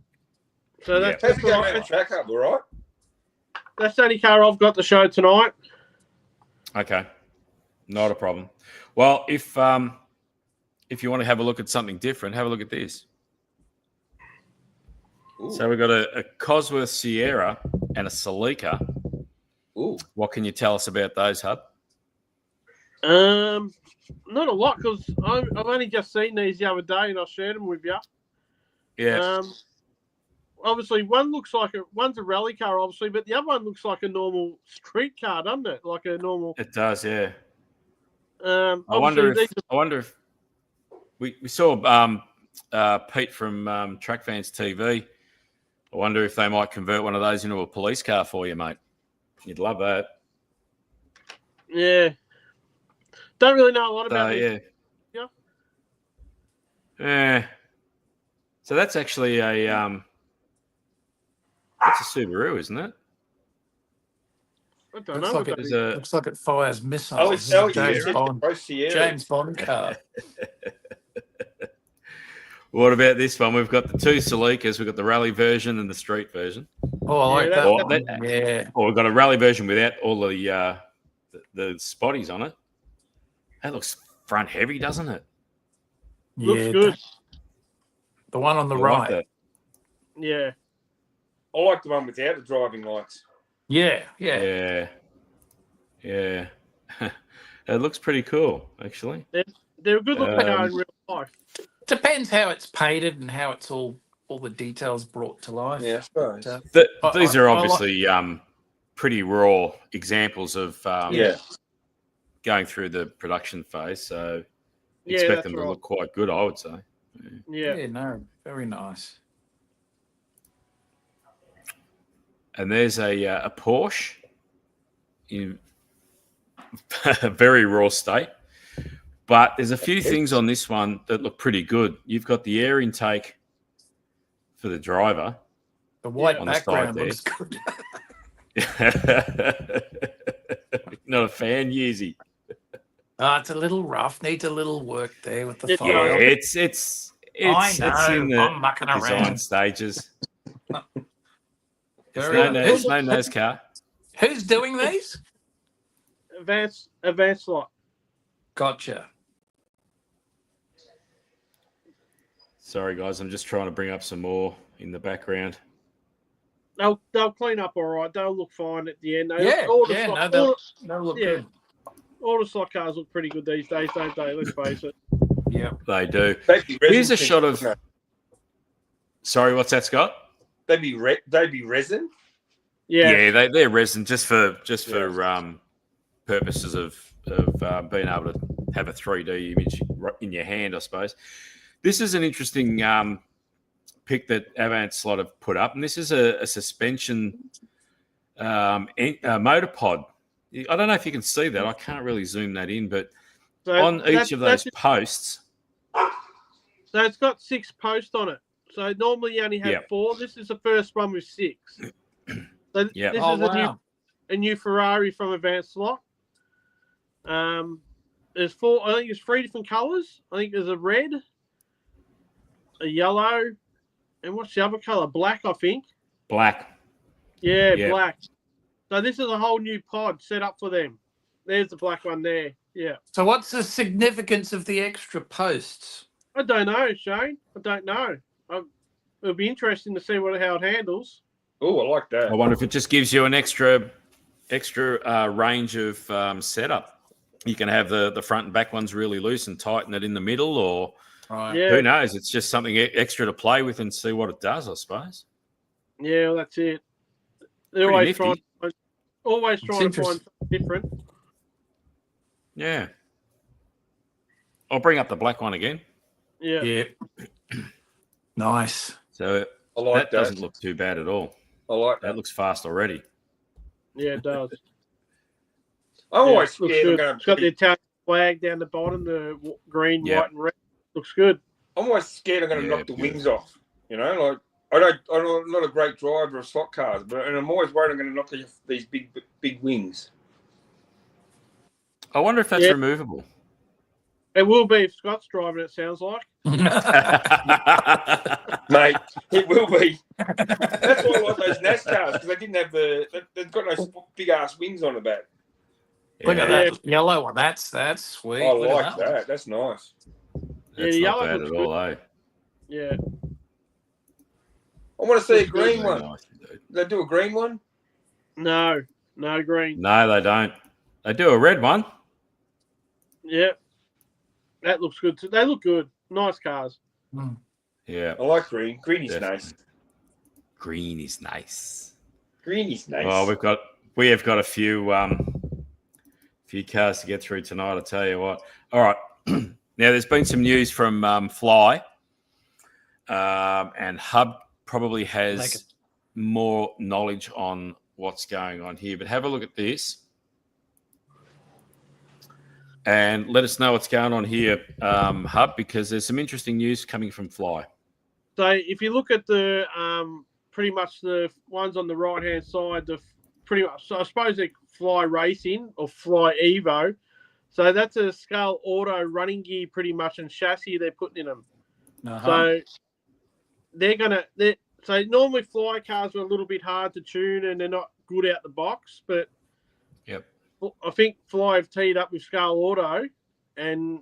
S3: So that's
S4: track up, all right?
S3: That's the only car I've got to show tonight.
S1: Okay. Not a problem. Well, if you want to have a look at something different, have a look at this. Ooh. So we've got a Cosworth Sierra and a Celica.
S4: Ooh.
S1: What can you tell us about those, Hub?
S3: Not a lot, because I've only just seen these the other day and I shared them with you.
S1: Yeah.
S3: Obviously, one's a rally car, obviously, but the other one looks like a normal street car, doesn't it? Like a normal.
S1: It does, yeah.
S3: I wonder
S1: if we saw Pete from Track Fans TV. I wonder if they might convert one of those into a police car for you, mate. You'd love that.
S3: Yeah. Don't really know a lot about it.
S1: Yeah. Yeah. So that's actually that's a Subaru, isn't it?
S3: I don't know.
S2: Looks like it fires missiles. James Bond car.
S1: What about this one? We've got the two Celicas. We've got the rally version and the street version.
S2: Oh, I like that. Yeah.
S1: Or we've got a rally version without all the spotties on it. That looks front heavy, doesn't it?
S2: Yeah,
S3: looks good.
S2: The one on the right.
S1: Like
S3: yeah.
S4: I like the one without the driving lights.
S2: Yeah.
S1: It looks pretty cool, actually.
S3: They're a good looking car in real life.
S2: Depends how it's painted and how it's all the details brought to life.
S4: Yeah, I suppose.
S1: These are obviously pretty raw examples of going through the production phase, so expect them to look quite good, I would say.
S2: Yeah, no, very nice.
S1: And there's a Porsche in a very raw state. But there's a few things on this one that look pretty good. You've got the air intake for the driver.
S2: The white
S1: on the side
S2: background
S1: there.
S2: looks good.
S1: Not a fan, Yeezy.
S2: Oh, it's a little rough. Needs a little work there with the
S3: It
S2: file.
S1: Yeah,
S3: does.
S1: it's
S2: I know.
S1: it's in the
S2: I'm mucking
S1: design
S2: around.
S1: stages. It's
S2: Very
S1: no
S2: good.
S1: NASCAR.
S2: Who's doing these?
S3: Advanced lot.
S2: Gotcha.
S1: Sorry, guys, I'm just trying to bring up some more in the background.
S3: They'll clean up all right. They'll look fine at the end.
S2: Yeah,
S3: all the
S2: yeah,
S3: slot,
S2: they'll look
S3: yeah.
S2: good.
S3: all the slot cars look pretty good these days, don't they? Let's face it.
S2: Yeah.
S1: They do.
S4: They'd be
S1: Here's a
S4: resin
S1: shot of.
S4: tinted.
S1: Sorry, what's that, Scott?
S4: They'd be resin.
S3: Yeah.
S1: They're resin just for purposes of being able to have a 3D image in your hand, I suppose. This is an interesting pic that Avant Slot have put up, and this is a suspension motor pod. I don't know if you can see that. I can't really zoom that in, but
S3: So
S1: on each of those posts.
S3: So it's got 6 posts on it. So normally you only have
S1: Yep.
S3: 4. This is the first one with 6. So
S1: Yep.
S3: this
S2: Oh,
S3: is
S2: wow.
S3: a new Ferrari from Advanced Slot. There's 4. I think there's 3 different colours. I think there's a red, a yellow, and what's the other colour? Black, I think.
S1: Black.
S3: Yeah,
S1: Yep.
S3: black. So this is a whole new pod set up for them. There's the black one there. Yeah.
S2: So what's the significance of the extra posts?
S3: I don't know, Shane. I don't know. It'll be interesting to see how it handles.
S4: Oh, I like that.
S1: I wonder if it just gives you an extra range of setup. You can have the front and back ones really loose and tighten it in the middle, or
S2: Right.
S3: Yeah.
S1: who knows? It's just something extra to play with and see what it does, I suppose.
S3: Yeah, well, that's it. They're
S1: Pretty
S3: always
S1: nifty.
S3: trying to find
S2: interesting.
S3: something different.
S1: Yeah. I'll bring up the black one again.
S3: Yeah.
S2: Yeah. Nice.
S1: So
S4: I like
S1: that doesn't look too bad at all.
S4: I like
S1: That
S4: that.
S1: looks fast already.
S3: Yeah, it does.
S4: I'm always
S3: looks
S4: scared.
S3: good. It's got the Italian flag down the bottom, the green,
S1: Yep.
S3: white, and red. Looks good.
S4: I'm always scared I'm going to
S1: Yeah,
S4: knock the
S1: beautiful.
S4: wings off. You know, like I'm not a great driver of slot cars, and I'm always worried I'm going to knock these big wings.
S1: I wonder if that's
S3: Yeah.
S1: removable.
S3: It will be if Scott's driving, it sounds like.
S4: Mate, it will be. That's why I like those NASCARs, because they didn't have they've got no big ass wings on the back.
S2: Look at
S1: Yeah,
S2: that yellow one. That's sweet.
S4: I
S2: Look at
S4: like
S2: one.
S4: that. That's nice.
S1: That's
S3: the
S1: not
S3: yellow
S1: bad
S3: looks
S1: at all, eh?
S3: Yeah.
S4: I want to see a
S3: Looks good.
S4: green
S1: Very
S4: one.
S1: nice indeed.
S4: They do a green one.
S3: No green.
S1: No, they don't. They do a red one.
S3: Yeah. That looks good too. They look good. Nice cars.
S1: Yeah.
S4: I like green. Green is
S1: Definitely.
S4: nice.
S1: Green is nice.
S4: Green is nice.
S1: Well, we have got a few cars to get through tonight. I tell you what. All right. Now, there's been some news from Fly, and Hub probably has more knowledge on what's going on here. But have a look at this, and let us know what's going on here, Hub, because there's some interesting news coming from Fly.
S3: So if you look at the pretty much the ones on the right hand side, pretty much, so I suppose they Fly Racing or Fly Evo. So that's a Scale Auto running gear pretty much and chassis they're putting in them.
S2: Uh-huh.
S3: So so normally Fly cars are a little bit hard to tune and they're not good out the box, but
S1: Yep.
S3: I think Fly have teed up with Scale Auto and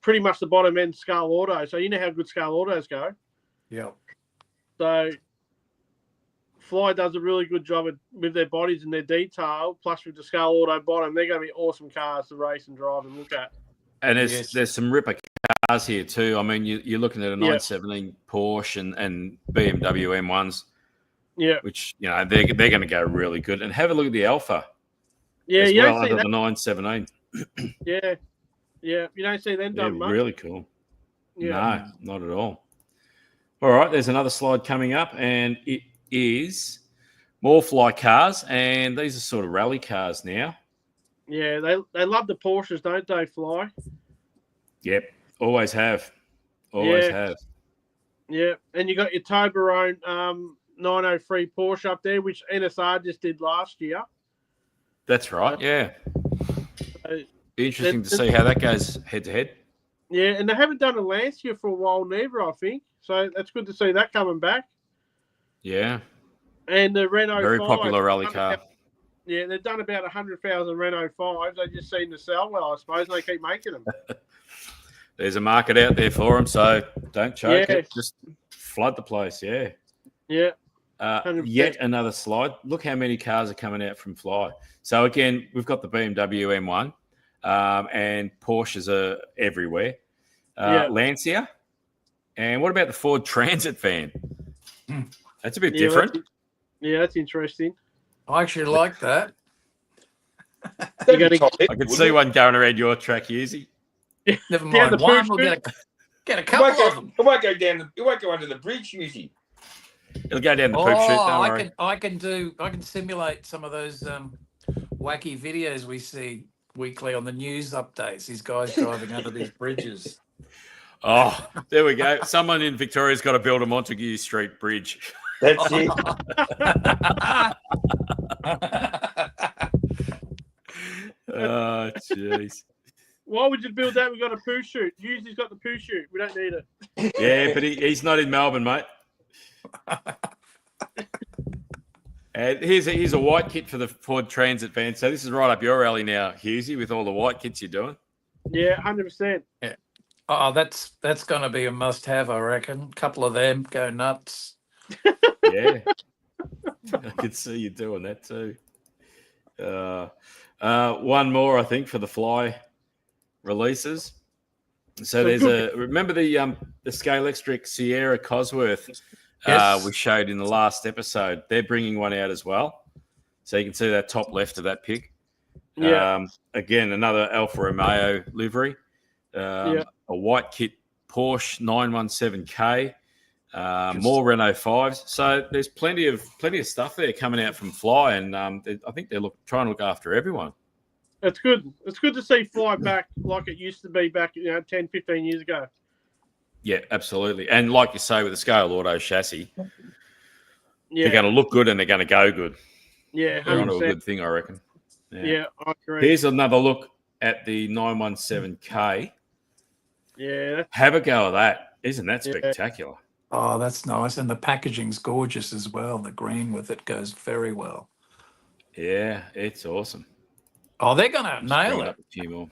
S3: pretty much the bottom end Scale Auto. So you know how good Scale Autos go.
S2: Yeah.
S3: So Fly does a really good job with their bodies and their detail, plus with the Scale Auto bottom. They're going to be awesome cars to race and drive and look at.
S1: And
S2: Yes.
S1: there's some ripper cars here too. I mean, you're looking at a 917 Porsche and BMW M1s,
S3: Yeah.
S1: which they're going to go really good. And have a look at the Alpha.
S3: Yeah,
S1: as
S3: you
S1: well
S3: don't see
S1: under
S3: that.
S1: the 917.
S3: Yeah. Yeah, you don't see them
S1: Yeah,
S3: done much.
S1: really cool.
S3: Yeah.
S1: No, not at all. All right, there's another slide coming up, and it is more Fly cars, and these are sort of rally cars now.
S3: Yeah, they love the Porsches, don't they, Fly?
S1: Yep, always have. Always
S3: Yeah.
S1: have.
S3: Yeah, and you got your Toblerone 903 Porsche up there, which NSR just did last year.
S1: That's right. Yeah.
S3: So,
S1: Be interesting to see how that goes head to head.
S3: yeah, and they haven't done a Lancia for a while neither, I think. So that's good to see that coming back.
S1: Yeah.
S3: And the Renault
S1: Very
S3: 5,
S1: popular rally car.
S3: Yeah, they've done about 100,000 Renault 5s. They just seem to sell well, I suppose, and they keep making them.
S1: There's a market out there for them, so don't choke
S3: Yeah.
S1: it. Just flood the place. Yeah.
S3: Yeah.
S1: Yet another slide. Look how many cars are coming out from Fly. So again, we've got the BMW M1, and Porsches are everywhere. Lancia, and what about the Ford Transit van? That's a bit different.
S3: That's interesting.
S2: I actually like that.
S1: I could see one going around your track, Yeezy.
S2: Never mind one. We'll get a couple of them.
S4: It won't go down. It won't go under the bridge, usually.
S1: It'll go down the poop chute. Don't worry.
S2: I can simulate some of those wacky videos we see weekly on the news updates. These guys driving under these bridges.
S1: Oh, there we go. Someone in Victoria's got to build a Montague Street bridge.
S4: That's it.
S1: Oh, jeez.
S3: Why would you build that? We've got a poo chute. Usually, got the poo chute. We don't need it.
S1: Yeah, but he's not in Melbourne, mate. And here's a white kit for the Ford Transit van. So this is right up your alley now, Hughesy, with all the white kits you're doing.
S3: Yeah, 100%.
S2: Yeah. Oh, that's going to be a must-have, I reckon. A couple of them go nuts.
S1: Yeah, I could see you doing that too. One more, I think, for the Fly releases. So there's remember the Scale Electric Sierra Cosworth we showed in the last episode. They're bringing one out as well, so you can see that top left of that pic.
S3: Yeah.
S1: Again, another Alfa Romeo livery. A white kit Porsche 917K. More Renault 5s. So there's plenty of stuff there coming out from Fly, and I think they're trying to look after everyone.
S3: It's good. It's good to see Fly back like it used to be back 10, 15 years ago.
S1: Yeah, absolutely. And like you say, with the Scale Auto chassis, they're going to look good and they're going to go good.
S3: Yeah, 100%.
S1: They're onto a good thing, I reckon.
S3: Yeah, I agree.
S1: Here's another look at the 917K.
S3: Yeah.
S1: Have a go at that. Isn't that spectacular?
S2: Oh, that's nice. And the packaging's gorgeous as well. The green with it goes very well.
S1: Yeah, it's awesome.
S2: Oh, they're going to nail it.
S1: A few more.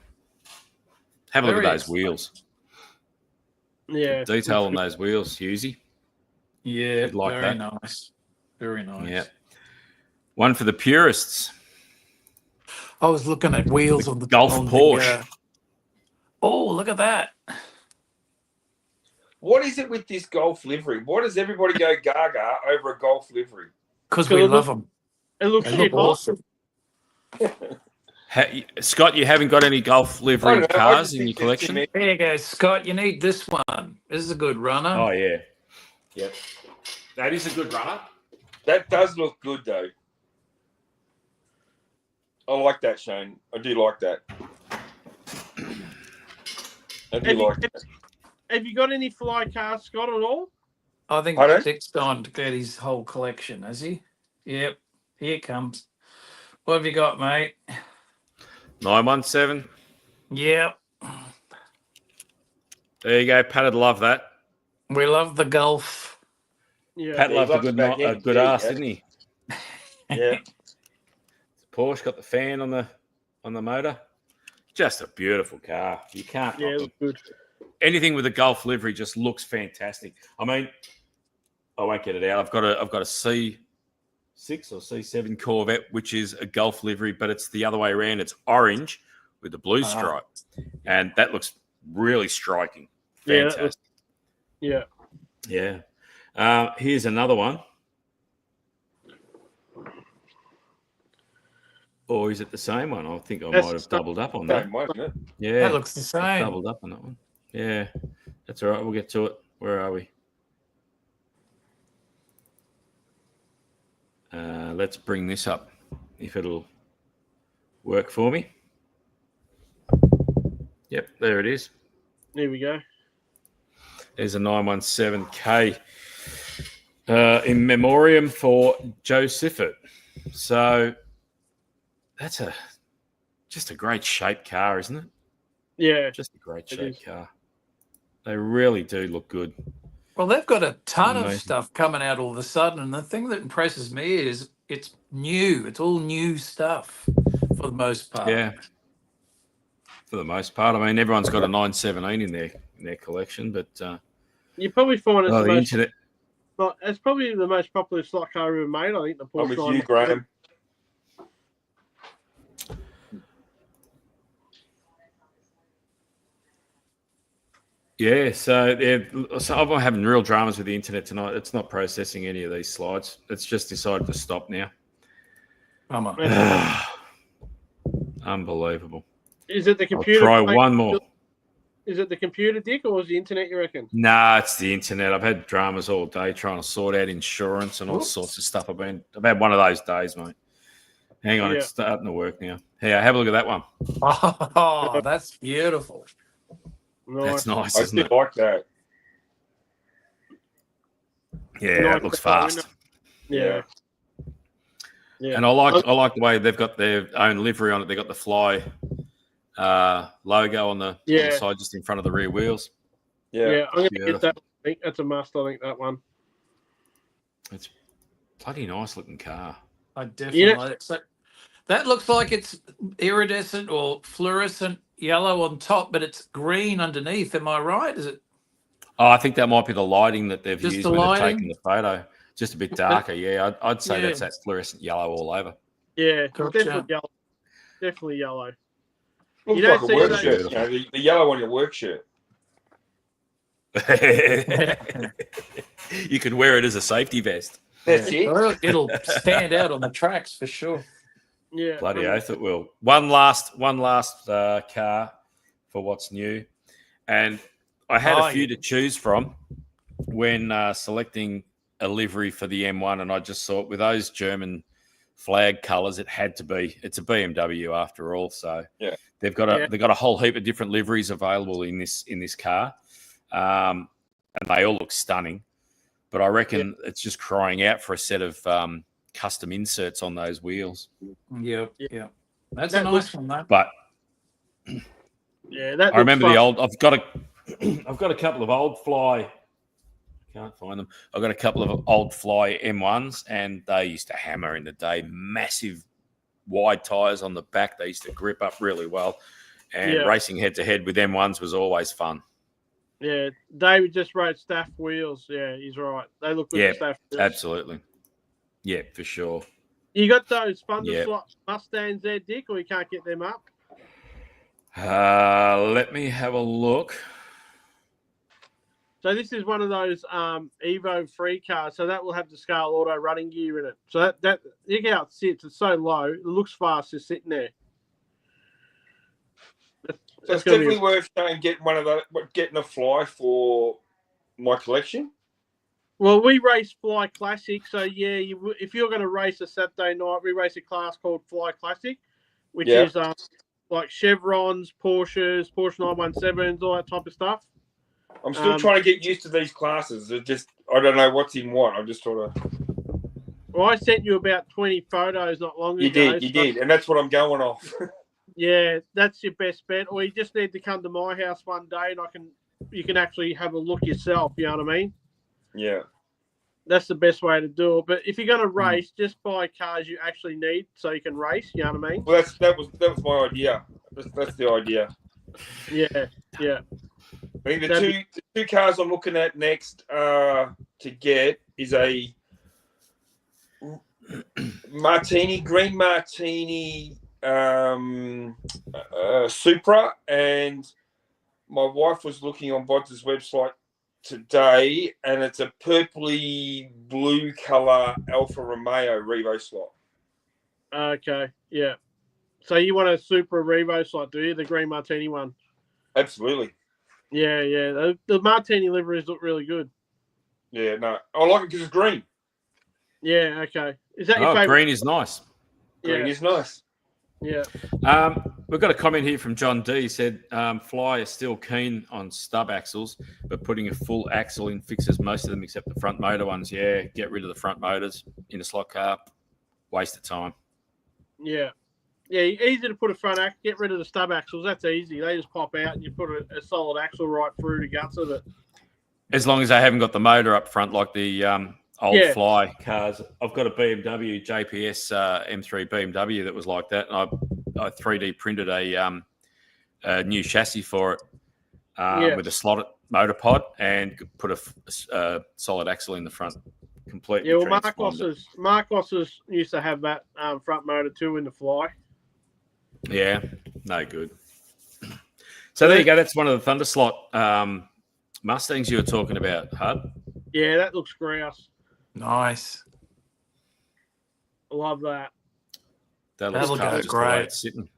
S1: Have a look at those wheels.
S3: Yeah.
S1: Detail on those wheels, Hughesy.
S2: Yeah,
S1: like
S2: very
S1: that.
S2: nice. Very nice.
S1: Yeah. One for the purists.
S2: I was looking at wheels on the
S1: Golf Porsche.
S2: Oh, look at that.
S4: What is it with this Golf livery? Why does everybody go gaga over a Golf livery?
S2: Because we love them.
S3: It looks
S2: They look awesome.
S1: Scott, you haven't got any Golf livery cars in your collection?
S2: There you go, Scott. You need this one. This is a good runner.
S1: Oh, yeah. Yep. That is a good runner.
S4: That does look good, though. I like that, Shane. I do like that.
S3: Have you got any Fly cars, Scott, at all?
S2: I think Dick's gone to get his whole collection, has he? Yep. Here it comes. What have you got, mate?
S1: 917.
S2: Yep.
S1: There you go. Pat'd love that.
S2: We love the Golf.
S3: Yeah.
S1: Pat loved a good ass, didn't he?
S4: Yeah.
S1: Porsche got the fan on the motor. Just a beautiful car. You can't.
S3: Yeah, it looks good.
S1: Anything with a Golf livery just looks fantastic. I mean, I won't get it out. I've got a C6 or C7 Corvette, which is a Golf livery, but it's the other way around. It's orange with a blue stripe, and that looks really striking. Fantastic.
S3: Yeah.
S1: Here's another one. Or is it the same one? I think I might have doubled up on that. Yeah,
S2: That looks the same.
S1: doubled up on that one. Yeah, that's all right. We'll get to it. Where are we? Let's bring this up, if it'll work for me. Yep, there it is.
S3: There we go.
S1: There's a 917K in memoriam for Joe Siffert. So that's just a great shaped car, isn't it?
S3: Yeah.
S1: Just a great
S3: It
S1: shaped
S3: is.
S1: car. They really do look good.
S2: Well, they've got a ton of
S1: Amazing.
S2: stuff coming out all of a sudden, and the thing that impresses me is it's new. It's all new stuff for the most part.
S1: Yeah. For the most part. I mean, everyone's got a 917 in their collection, but
S3: You probably find it's
S1: the
S3: the most.
S1: internet.
S3: It's probably the most popular slot car ever made. I think the
S4: I'm
S3: Porsche.
S4: with you, Graham.
S1: Yeah, so I'm having real dramas with the internet tonight. It's not processing any of these slides. It's just decided to stop now.
S2: Come on.
S1: Unbelievable.
S3: Is it the
S1: I'll
S3: computer?
S1: try one more.
S3: Is it the computer, Dick, or is the internet? You reckon?
S1: Nah, it's the internet. I've had dramas all day trying to sort out insurance and all sorts of stuff. I've had one of those days, mate. Hang on,
S3: Yeah.
S1: it's starting to work now. Here, have a look at that one.
S2: Oh, that's beautiful.
S1: That's nice,
S4: I
S1: isn't
S4: did
S1: it?
S4: like that.
S1: Yeah,
S3: Nice
S1: it looks
S3: car,
S1: fast.
S3: isn't it? Yeah.
S1: And I like the way they've got their own livery on it. They've got the Fly logo on the side, just in front of the rear wheels.
S3: Yeah. I'm going to
S1: Beautiful.
S3: get that. I think that's a must. I think that one.
S1: It's a bloody nice looking car.
S2: I definitely like it. So that looks like it's iridescent or fluorescent yellow on top, but it's green underneath. Am I right? Is it?
S1: Oh, I think that might be the lighting that they've
S2: Just
S1: used
S2: the
S1: when they've
S2: lighting?
S1: taken the photo. Just a bit darker. Yeah, I'd say
S2: Yeah.
S1: that's that fluorescent yellow all over.
S3: Yeah.
S2: Gotcha.
S3: Definitely yellow. Definitely yellow.
S4: Looks
S3: You don't
S4: like a
S3: see
S4: work
S3: those-
S4: shirt. You know, the yellow on your work shirt.
S1: You could wear it as a safety vest.
S4: That's it.
S2: Well, it'll stand out on the tracks for sure.
S3: Yeah.
S1: Bloody oath it will. One last car for what's new. And I had a few to choose from when selecting a livery for the M1, and I just thought with those German flag colours, it had to be. It's a BMW after all, so
S4: yeah,
S1: they've got a whole heap of different liveries available in this car, and they all look stunning. But I reckon it's just crying out for a set of custom inserts on those wheels.
S2: Yeah. That's
S3: That
S2: a nice one, though.
S1: But
S3: Yeah. That.
S1: I remember
S3: looks
S1: the
S3: fun.
S1: old. I've got a couple of old Fly. Can't find them. I've got a couple of old Fly M1s, and they used to hammer in the day. Massive, wide tires on the back. They used to grip up really well, and racing head to head with M1s was always fun.
S3: Yeah. David just wrote staff wheels. Yeah, he's right. They look good.
S1: Yeah,
S3: Staff wheels.
S1: absolutely. Yeah, for sure.
S3: You got those Thunder
S1: Yeah.
S3: slot Mustangs there, Dick, or you can't get them up?
S1: Let me have a look.
S3: So this is one of those Evo free cars. So that will have the scale auto running gear in it. So that look how it sits. It's so low. It looks fast just sitting there.
S4: So it's definitely worth going getting one of those, getting a Fly for my collection.
S3: Well, we race Fly Classic. So yeah, if you're going to race a Saturday night, we race a class called Fly Classic, which is like Chevrons, Porsches, Porsche 917s, all that type of stuff.
S4: I'm still trying to get used to these classes. It just, I don't know what's in what. I just sort of.
S3: Well, I sent you about 20 photos not long ago.
S4: You did, and that's what I'm going off.
S3: Yeah, that's your best bet. Or you just need to come to my house one day, and you can actually have a look yourself. You know what I mean?
S4: Yeah.
S3: That's the best way to do it. But if you're going to race, just buy cars you actually need so you can race. You know what I mean?
S4: Well, that was my idea. That's the idea.
S3: Yeah.
S4: I think the two cars I'm looking at next to get is a green martini Supra, and my wife was looking on Bod's website today, and it's a purpley blue color Alfa Romeo Revo slot.
S3: Okay. Yeah. So you want a Supra Revo slot, do you? The green martini one?
S4: Absolutely.
S3: Yeah. The martini liveries look really good.
S4: Yeah, no. I like it because it's green.
S3: Yeah, okay. Is that your favorite?
S1: Green is nice.
S4: Green is nice.
S3: Yeah.
S1: We've got a comment here from John D. He said, Fly is still keen on stub axles, but putting a full axle in fixes most of them except the front motor ones. Yeah, get rid of the front motors in a slot car. Waste of time.
S3: Yeah. Yeah, easy to put a front axle. Get rid of the stub axles. That's easy. They just pop out and you put a solid axle right through the guts of it.
S1: As long as they haven't got the motor up front like the old
S3: Yeah.
S1: Fly cars. I've got a BMW JPS M3 BMW that was like that. And I 3D printed a new chassis for it with a slotted motor pod and put a solid axle in the front. Completely.
S3: Yeah, well, Marcos's used to have that front motor too in the Fly.
S1: Yeah, no good. So there you go. That's one of the Thunderlot Mustangs you were talking about, Hub.
S3: Yeah, that looks grouse.
S2: Nice.
S3: I love that.
S1: That
S2: That'll
S1: looks
S2: go
S1: just the way
S2: great.
S1: it's sitting.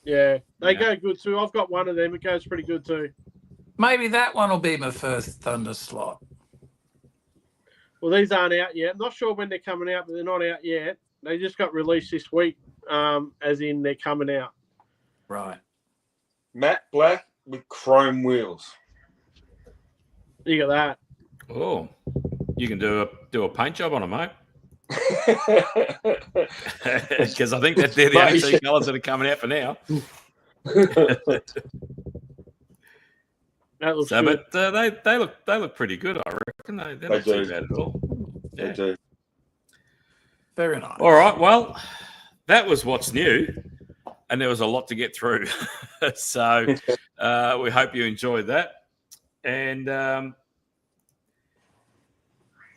S3: Yeah, they go good too. I've got one of them. It goes pretty good too.
S2: Maybe that one will be my first Thunder slot.
S3: Well, these aren't out yet. I'm not sure when they're coming out, but they're not out yet. They just got released this week, as in they're coming out.
S2: Right.
S4: Matte black with chrome wheels.
S3: You got that.
S1: Oh, you can do a paint job on them, mate. Because I think that they're the only two colours that are coming out for now.
S3: That looks
S1: So,
S3: good.
S1: but they look pretty good, I reckon. They're not too bad at all.
S4: They
S1: Yeah.
S4: do.
S2: Very nice.
S1: All right. Well, that was what's new, and there was a lot to get through. So we hope you enjoyed that, and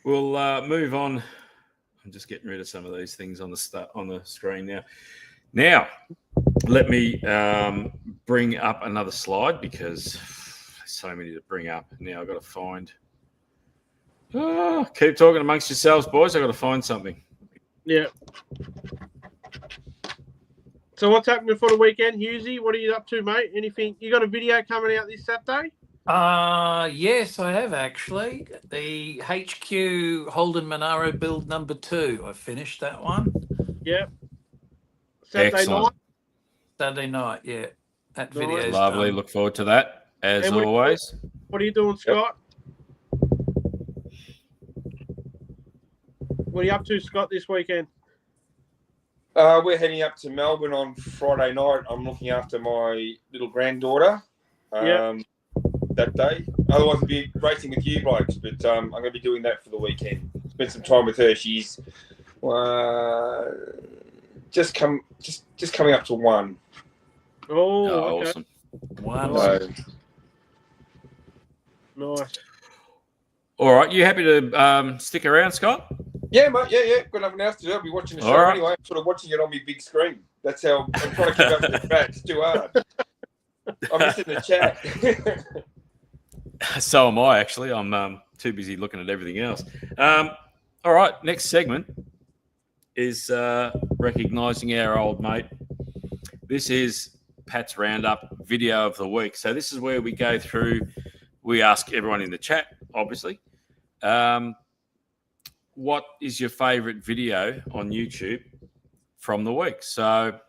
S1: we'll move on. I'm just getting rid of some of these things on the screen now. Now, let me bring up another slide because there's so many to bring up. Now I've got to find. Oh, keep talking amongst yourselves, boys. I've got to find something.
S3: Yeah. So what's happening for the weekend, Hughesy? What are you up to, mate? Anything? You got a video coming out this Saturday?
S2: Yes, I have actually. The HQ Holden Monaro build number 2. I finished that one.
S3: Yeah. Saturday
S1: Excellent.
S3: night.
S2: Saturday night, yeah. That
S3: Nice.
S2: video's
S1: Lovely.
S2: done.
S1: Look forward to that, as
S3: And
S1: always.
S3: What are you doing, Scott? What are you up to, Scott, this weekend?
S4: We're heading up to Melbourne on Friday night. I'm looking after my little granddaughter that day. Otherwise, I'd be racing with you blokes, but I'm going to be doing that for the weekend. Spend some time with her. She's just coming up to 1.
S3: Oh, okay.
S1: Awesome.
S2: One.
S4: So,
S3: Nice.
S1: All right. You happy to stick around, Scott?
S4: yeah, mate. Yeah. Got nothing else to do. I'll be watching the show
S1: All right.
S4: anyway. I'm sort of watching it on my big screen. That's how I'm trying to keep up with the chat. It's too hard. I'm missing the chat.
S1: So am I, actually. I'm too busy looking at everything else. All right. Next segment is recognising our old mate. This is Pat's Roundup video of the week. So this is where we go through. We ask everyone in the chat, obviously, what is your favourite video on YouTube from the week? So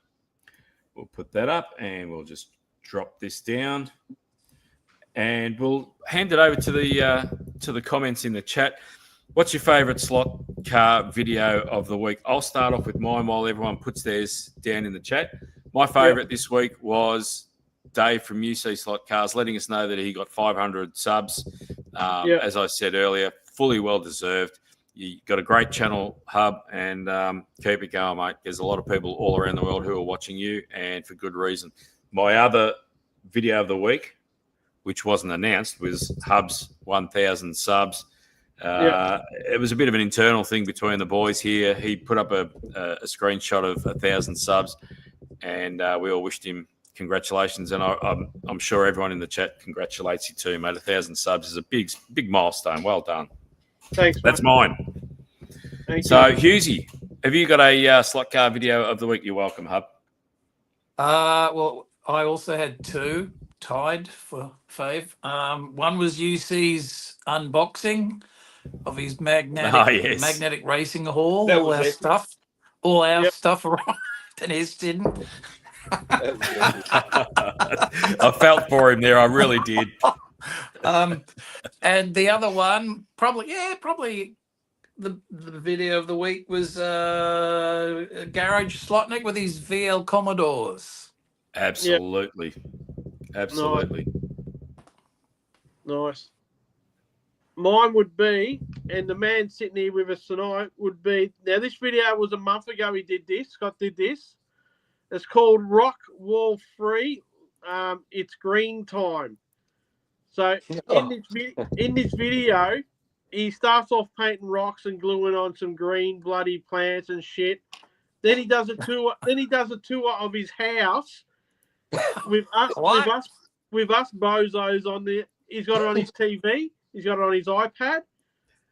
S1: we'll put that up and we'll just drop this down and we'll hand it over to the comments in the chat. What's your favourite slot car video of the week? I'll start off with mine while everyone puts theirs down in the chat. My favourite this week was Dave from UC Slot Cars letting us know that he got 500 subs. As I said earlier, fully well deserved. You got a great channel, Hub, and keep it going, mate. There's a lot of people all around the world who are watching you, and for good reason. My other video of the week, which wasn't announced, was Hub's 1,000 subs. It was a bit of an internal thing between the boys here. He put up a screenshot of 1,000 subs, and we all wished him congratulations. And I'm sure everyone in the chat congratulates you too, mate. 1,000 subs is a big milestone. Well done.
S3: Thanks,
S1: That's
S3: mate.
S1: mine.
S3: Thank
S1: So,
S3: you.
S1: Hughesy, have you got a slot car video of the week? You're welcome, Hub.
S2: Well, I also had 2 tied for fave. One was UC's unboxing of his magnetic racing hall.
S4: That
S2: All
S4: was
S2: our
S4: epic.
S2: stuff. All our stuff Dennis didn't.
S4: That was awesome.
S1: I felt for him there. I really did.
S2: And the other one, probably the video of the week was Garage Slotnick with his VL Commodores.
S1: Absolutely. Absolutely.
S3: Nice. Mine would be, and the man sitting here with us tonight would be, now this video was a month ago he did this, Scott did this. It's called Rock Wall Free. It's green time. So in this video, he starts off painting rocks and gluing on some green bloody plants and shit. Then he does a tour. Then he does a tour of his house with us bozos on the. He's got it on his TV. He's got it on his iPad.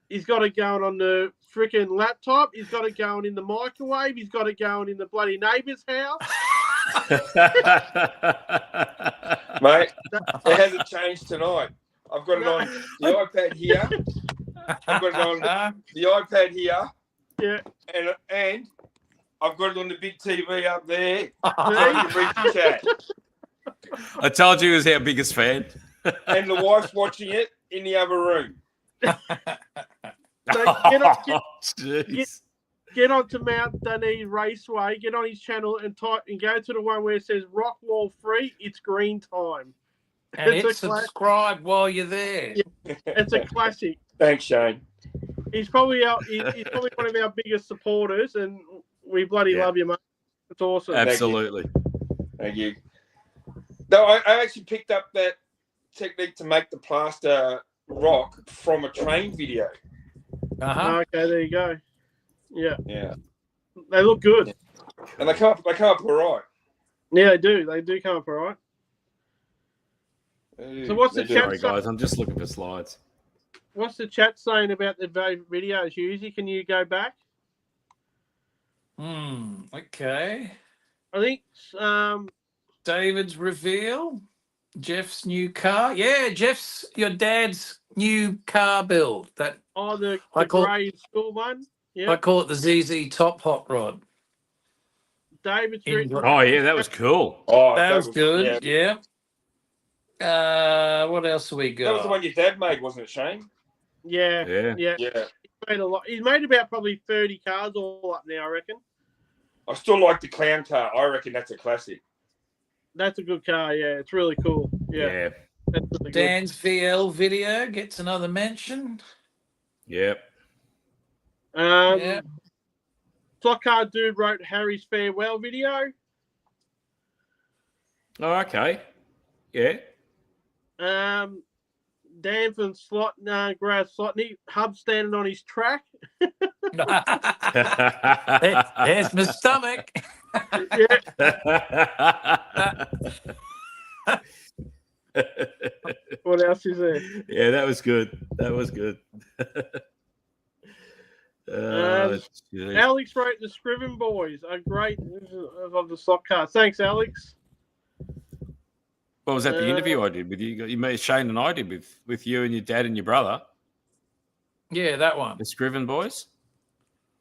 S3: He's got it going on the freaking laptop. He's got it going in the microwave. He's got it going in the bloody neighbour's house.
S4: Mate, it hasn't changed tonight. I've got it on the iPad here. I've got it on the iPad here.
S3: Yeah.
S4: And I've got it on the big TV up there. So you can read the chat.
S1: I told you he was our biggest fan.
S4: And the wife's watching it in the other room.
S3: So
S1: Jeez.
S3: get onto Mount Dunedin Raceway, get on his channel and type and go to the one where it says Rock Wall Free. It's green time.
S2: And hit subscribe while you're there.
S3: Yeah, it's a classic.
S4: Thanks, Shane.
S3: He's probably one of our biggest supporters, and we bloody love you, mate. It's awesome.
S1: Absolutely.
S4: Thank you. No, I actually picked up that technique to make the plaster rock from a train video.
S3: Okay, there you go. Yeah,
S4: Yeah.
S3: they look good.
S4: And they come up all right.
S3: Yeah, they do. They do come up all right. So what's the
S4: They do.
S3: chat?
S1: Sorry, guys. I'm just looking for slides.
S3: What's the chat saying about the videos, Husey? Can you go back?
S2: Okay.
S3: I think
S2: David's reveal. Jeff's new car. Yeah, Jeff's your dad's new car build. That
S3: the
S2: I call-
S3: grey school one. Yeah,
S2: I call it the ZZ Top Hot Rod.
S3: David's
S2: In-
S3: written.
S1: Oh, yeah, that was cool.
S4: Oh,
S2: That was good.
S4: Yeah.
S2: Yeah. What else have we got?
S4: That was the one your dad made, wasn't it, Shane?
S3: Yeah,
S1: Yeah.
S3: yeah.
S4: Yeah.
S3: He's made a lot. He's made about probably 30 cars all up now, I reckon.
S4: I still like the clown car. I reckon that's a classic.
S3: That's a good car. Yeah, it's really cool. Yeah, that's really good.
S2: Dan's VL video gets another mention.
S1: Yep.
S2: Yeah.
S3: Slot Car Dude wrote Harry's farewell video.
S1: Oh, okay. Yeah.
S3: Dan from Grad Slotney, Hub standing on his track.
S2: There's my stomach.
S3: Yeah. What else is there?
S1: Yeah, that was good. That was good. Geez.
S3: Alex wrote the Scriven Boys, a great of the slot car. Thanks, Alex.
S1: What was that? The interview I did with you? You made Shane and I did with you and your dad and your brother.
S2: Yeah, that one.
S1: The Scriven Boys.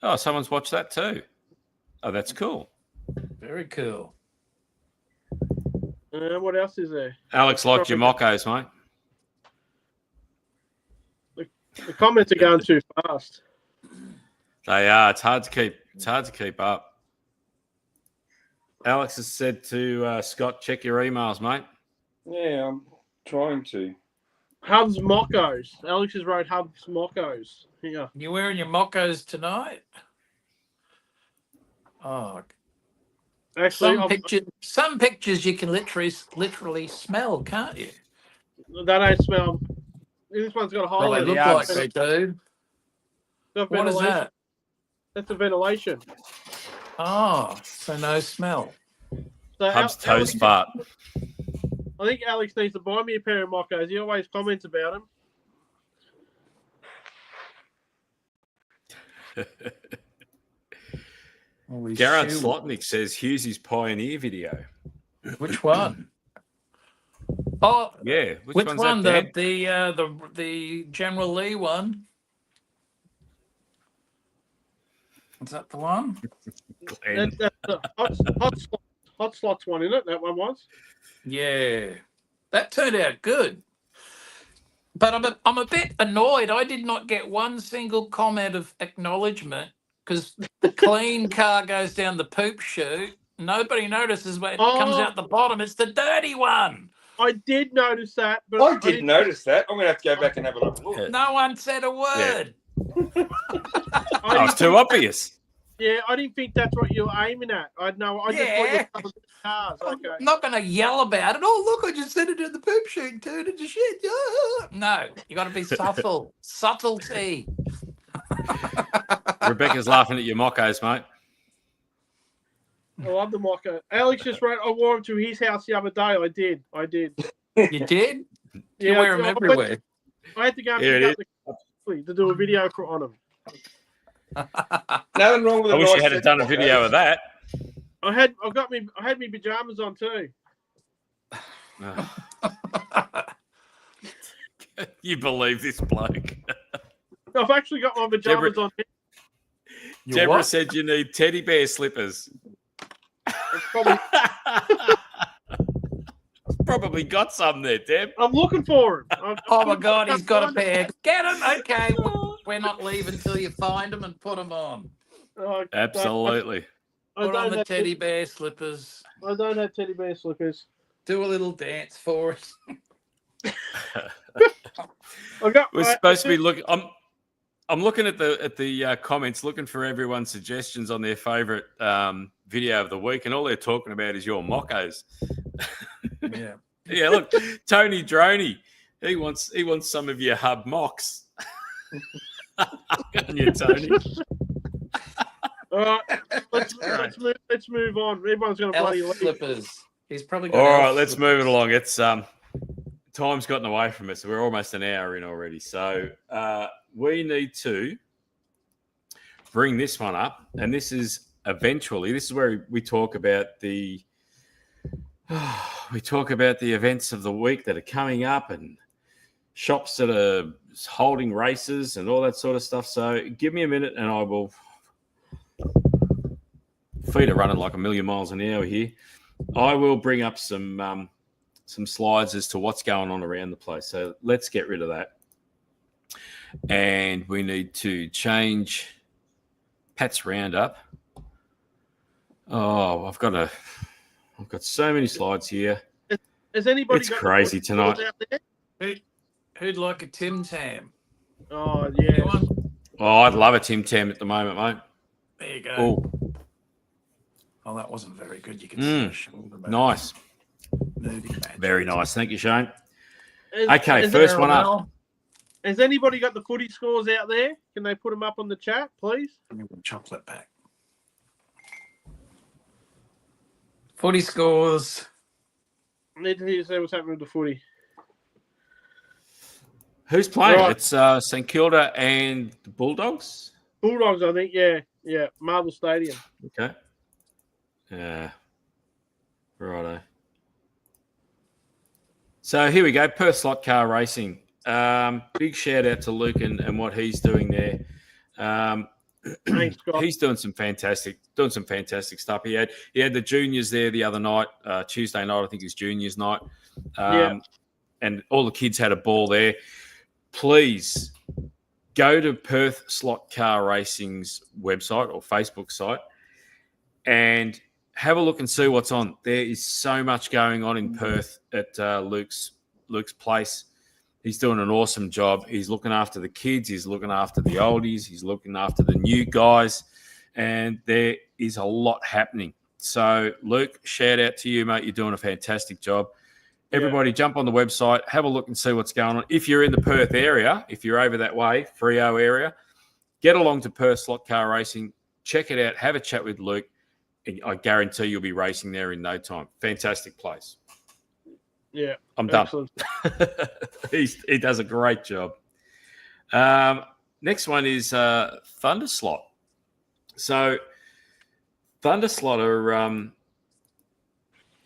S1: Oh, someone's watched that too. Oh, that's cool.
S2: Very cool.
S3: What else is there?
S1: Alex liked your mockos, mate.
S3: The comments are going too fast.
S1: They are. It's hard to keep up. Alex has said to Scott, check your emails, mate.
S4: Yeah, I'm trying to.
S3: Hub's Mockos. Alex has wrote Hub's Mockos. Yeah.
S2: You wearing your moccos tonight? Oh,
S3: Actually,
S2: some pictures you can literally smell, can't you?
S3: they don't smell. This one's got a hole
S2: Well, they
S3: in
S2: look
S3: it.
S2: like they do.
S3: Got
S2: What is
S3: ventilation.
S2: that?
S3: That's a ventilation.
S2: Oh, so no smell.
S3: So
S1: Hub's toe
S3: Alex,
S1: spot.
S3: I think Alex needs to buy me a pair of Mockos. He always comments about them.
S1: Garrett Slotnick says Hughesy's Pioneer video.
S2: Which one? Oh,
S1: Yeah.
S2: which
S1: one's
S2: one?
S1: That,
S2: The General Lee one. Is that the one?
S1: Dan?
S3: That's The hot slots one, isn't it? That one was.
S2: Yeah, that turned out good. But I'm a bit annoyed. I did not get one single comment of acknowledgement because the clean car goes down the poop chute. Nobody notices when it comes out the bottom. It's the dirty one.
S3: I did notice that, but
S4: I did notice that. I'm going to have to go back and have a look.
S1: Yeah.
S2: No one said a word.
S1: Oh, it's too obvious.
S3: Yeah, I didn't think that's what you were aiming at. I know. I just thought you were covered with cars. Okay.
S2: I'm not going to yell about it. Oh, look, I just sent it in the poop chute and turned it to shit. Yeah. No, you got to be subtle. Subtlety.
S1: Rebecca's laughing at your mockos, mate.
S3: I love the mocker. Alex just wrote, I wore him to his house the other day. I did.
S2: You did? You wear them everywhere.
S3: I had to go and
S1: Here
S3: pick up to do a video on him.
S4: Nothing wrong with
S1: I
S4: a
S1: wish
S4: nice
S1: you had done a video of that.
S3: I had my pajamas on too.
S1: You believe this bloke?
S3: I've actually got my pajamas on.
S1: Deborah said you need teddy bear slippers. Probably got some there, Deb.
S3: I'm looking for him.
S2: Oh my God, he's got a pair. Get him. Okay, we're not leaving until you find them and put them on.
S1: Absolutely.
S2: Put on the teddy bear slippers.
S3: I don't have teddy bear slippers.
S2: Do a little dance for us.
S1: We're supposed to be looking. I'm looking at the comments, looking for everyone's suggestions on their favourite video of the week, and all they're talking about is your mockos.
S2: Yeah.
S1: Yeah, look, Tony Droney, he wants some of your hub mocks. Good on you, Tony.
S3: All right, let's move on. Everyone's going to
S2: Elf
S3: bloody leave.
S2: slippers. He's probably got
S1: All right,
S2: elf
S1: let's
S2: slippers.
S1: move it along. It's time's gotten away from us. We're almost an hour in already, so we need to bring this one up, and this is where we talk about the events of the week that are coming up and shops that are holding races and all that sort of stuff. So give me a minute and I will. Feet are running like a million miles an hour here. I will bring up some slides as to what's going on around the place. So let's get rid of that. And we need to change Pat's Roundup. Oh, I've got so many slides here.
S3: Has anybody
S1: It's
S3: got
S1: crazy
S3: the board
S1: tonight.
S3: out there?
S2: Who'd like a Tim Tam?
S3: Oh yeah.
S2: Anyone?
S1: Oh, I'd love a Tim Tam at the moment, mate.
S2: There you go.
S1: Oh,
S2: Oh, that wasn't very good. You can see the shoulder back.
S1: nice.
S2: Moving back.
S1: Very nice. Thank you, Shane.
S3: Has-
S1: Okay,
S3: has-
S1: first one up.
S2: Well,
S3: Has anybody got the footy scores out there? Can they put them up on the chat, please?
S2: Give me the chocolate back. Footy scores.
S3: Need to hear see what's happening with the footy.
S1: Who's playing?
S3: Right.
S1: It's St Kilda and the Bulldogs.
S3: Bulldogs, I think. Yeah. Marble Stadium.
S1: Okay. Yeah. Righto. So here we go. Perth Slot Car Racing. Big shout out to Luke and what he's doing there.
S3: Thanks, Scott.
S1: He's doing some fantastic stuff. He had the juniors there the other night, Tuesday night. I think it's juniors night. And all the kids had a ball there. Please go to Perth Slot Car Racing's website or Facebook site and have a look and see what's on. There is so much going on in Perth at Luke's place. He's doing an awesome job. He's looking after the kids. He's looking after the oldies. He's looking after the new guys. And there is a lot happening. So, Luke, shout out to you, mate. You're doing a fantastic job. Everybody jump on the website, have a look and see what's going on. If you're in the Perth area, if you're over that way, Freo area, get along to Perth Slot Car Racing. Check it out. Have a chat with Luke. And I guarantee you'll be racing there in no time. Fantastic place.
S3: Yeah.
S1: I'm done.
S3: Excellent.
S1: He does a great job. Next one is Thunderlot. So Thunderlot are,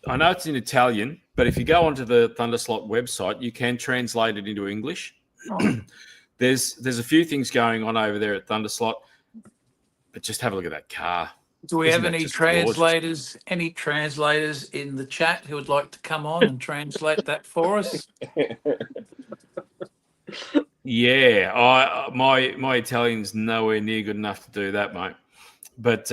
S1: I know it's in Italian, but if you go onto the Thunderlot website, you can translate it into English. There's a few things going on over there at Thunderlot, but just have a look at that car.
S2: Do we
S1: Isn't
S2: have
S1: that
S2: any
S1: just gorgeous?
S2: translators? Any translators in the chat who would like to come on and translate that for us?
S1: Yeah, my Italian's nowhere near good enough to do that, mate. But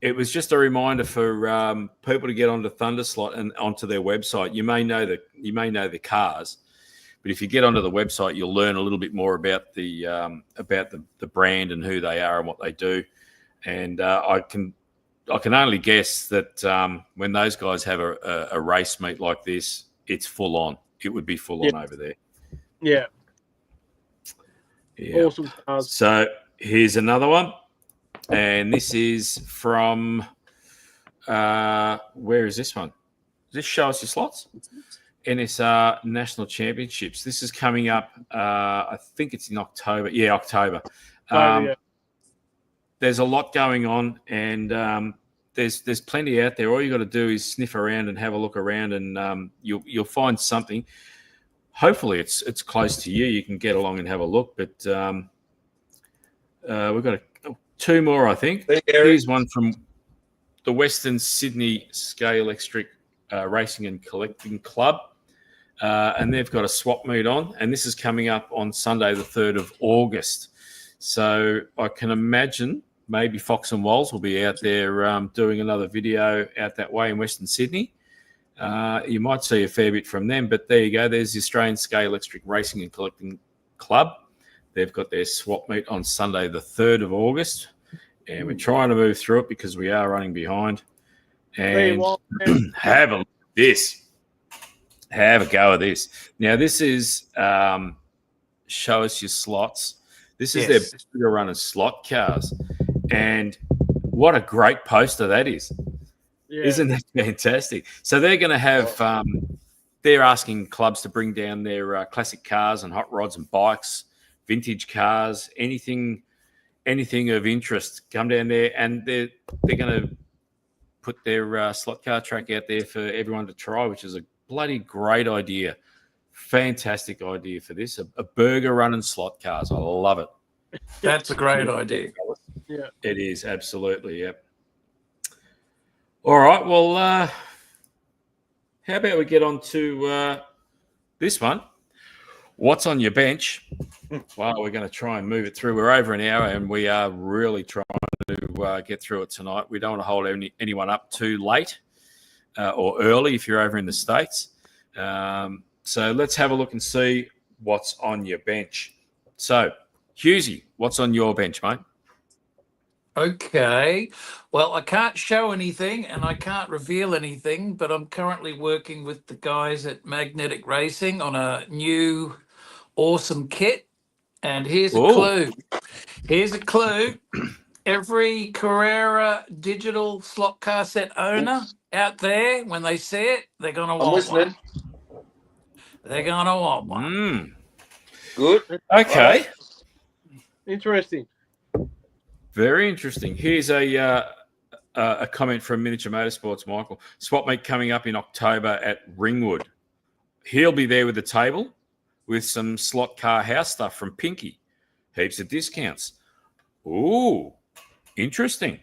S1: it was just a reminder for people to get onto Thunderlot and onto their website. You may know the cars, but if you get onto the website, you'll learn a little bit more about the brand and who they are and what they do. And I can only guess that when those guys have a race meet like this, it's full on. It would be full on over there.
S3: Yeah.
S1: Yeah.
S3: Awesome cars.
S1: So here's another one, and this is from where is this one? Does this show us your slots? NSR National Championships. This is coming up. I think it's in October. Yeah, October.
S3: Yeah.
S1: There's a lot going on, and there's plenty out there. All you got to do is sniff around and have a look around, and you'll find something. Hopefully, it's close to you. You can get along and have a look. But we've got two more, I think. Here's one from the Western Sydney Scale Electric Racing and Collecting Club, and they've got a swap meet on, and this is coming up on Sunday, the 3rd of August. So I can imagine maybe Fox and Walls will be out there doing another video out that way in Western Sydney. You might see a fair bit from them, but there you go. There's the Australian Scale Electric Racing and Collecting Club. They've got their swap meet on Sunday, the 3rd of August, and we're trying to move through it because we are running behind. And have a look at this. Have a go at this. Now, this is show us your slots. This is their bigger runner slot cars. And what a great poster that is. Yeah. Isn't that fantastic? So they're going to have, they're asking clubs to bring down their classic cars and hot rods and bikes, vintage cars, anything of interest. Come down there, and they're going to put their slot car track out there for everyone to try, which is a bloody great idea. Fantastic idea for this. A burger running slot cars. I love it.
S2: That's a great idea.
S3: Yeah,
S1: it is, absolutely. Yep. All right. Well, how about we get on to this one? What's on your bench? Well, we're going to try and move it through. We're over an hour, and we are really trying to get through it tonight. We don't want to hold anyone up too late or early if you're over in the States. So let's have a look and see what's on your bench. So, Husey, what's on your bench, mate?
S2: Okay. Well, I can't show anything and I can't reveal anything, but I'm currently working with the guys at Magnetic Racing on a new awesome kit. And here's a clue. Here's a clue. Every Carrera digital slot car set owner out there, when they see it, they're going to want one. They're going to want one.
S4: Good.
S1: Okay.
S3: Interesting.
S1: Very interesting. Here's a comment from Miniature Motorsports, Michael. Swap meet coming up in October at Ringwood. He'll be there with a table with some slot car house stuff from Pinky. Heaps of discounts. Ooh, interesting.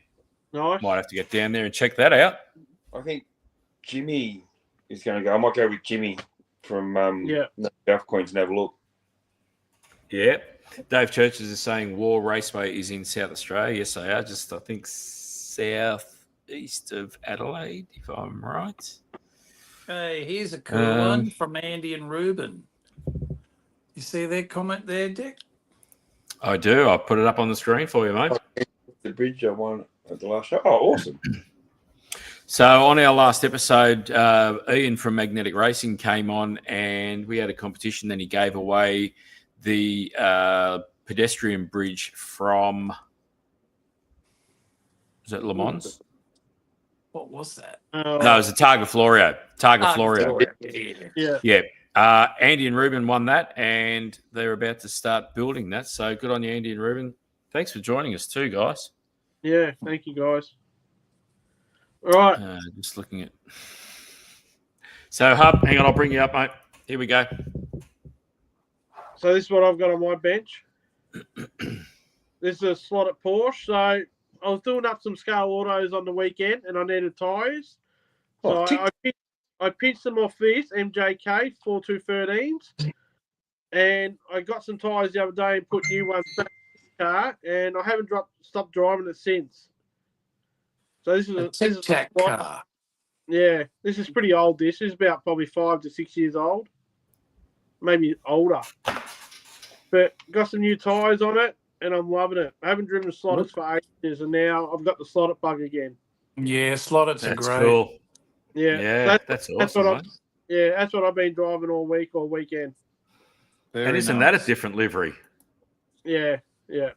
S3: Nice.
S1: Might have to get down there and check that out.
S4: I think Jimmy is going to go. I might go with Jimmy from South Queens and have a look.
S1: Yeah. Dave Churches is saying War Raceway is in South Australia. Yes, they are. Just, I think, southeast of Adelaide, if I'm right.
S2: Hey, here's a cool one from Andy and Ruben. You see their comment there, Dick?
S1: I do. I'll put it up on the screen for you, mate.
S4: The bridge I won at the last show. Oh, awesome.
S1: So on our last episode, Ian from Magnetic Racing came on and we had a competition. Then he gave away the pedestrian bridge from, was it Le Mans?
S2: What was that?
S1: No, it was the Targa Florio. Yeah. Andy and Ruben won that, and they're about to start building that. So good on you, Andy and Ruben. Thanks for joining us too, guys.
S3: Yeah, thank you, guys. All right.
S1: Just looking at. So, Hub, hang on, I'll bring you up, mate. Here we go.
S3: So this is what I've got on my bench. This is a slot at Porsche. So I was doing up some scale autos on the weekend, and I needed tyres.
S4: Oh,
S3: So I pinched them off this MJK 4213s, and I got some tyres the other day and put new ones back in the car, and I haven't stopped driving it since. So this is
S2: A
S3: this is
S2: tic-tac car.
S3: Yeah, this is pretty old. This is about probably 5 to 6 years old, maybe older. But got some new tyres on it, and I'm loving it. I haven't driven slotters for ages, and now I've got the slotted bug again.
S2: Yeah, slotters are
S1: That's
S2: great.
S1: cool.
S3: Yeah,
S1: Yeah, that's awesome,
S3: what
S1: mate.
S3: that's what I've been driving all week or weekend.
S1: And isn't that a different livery?
S3: Yeah,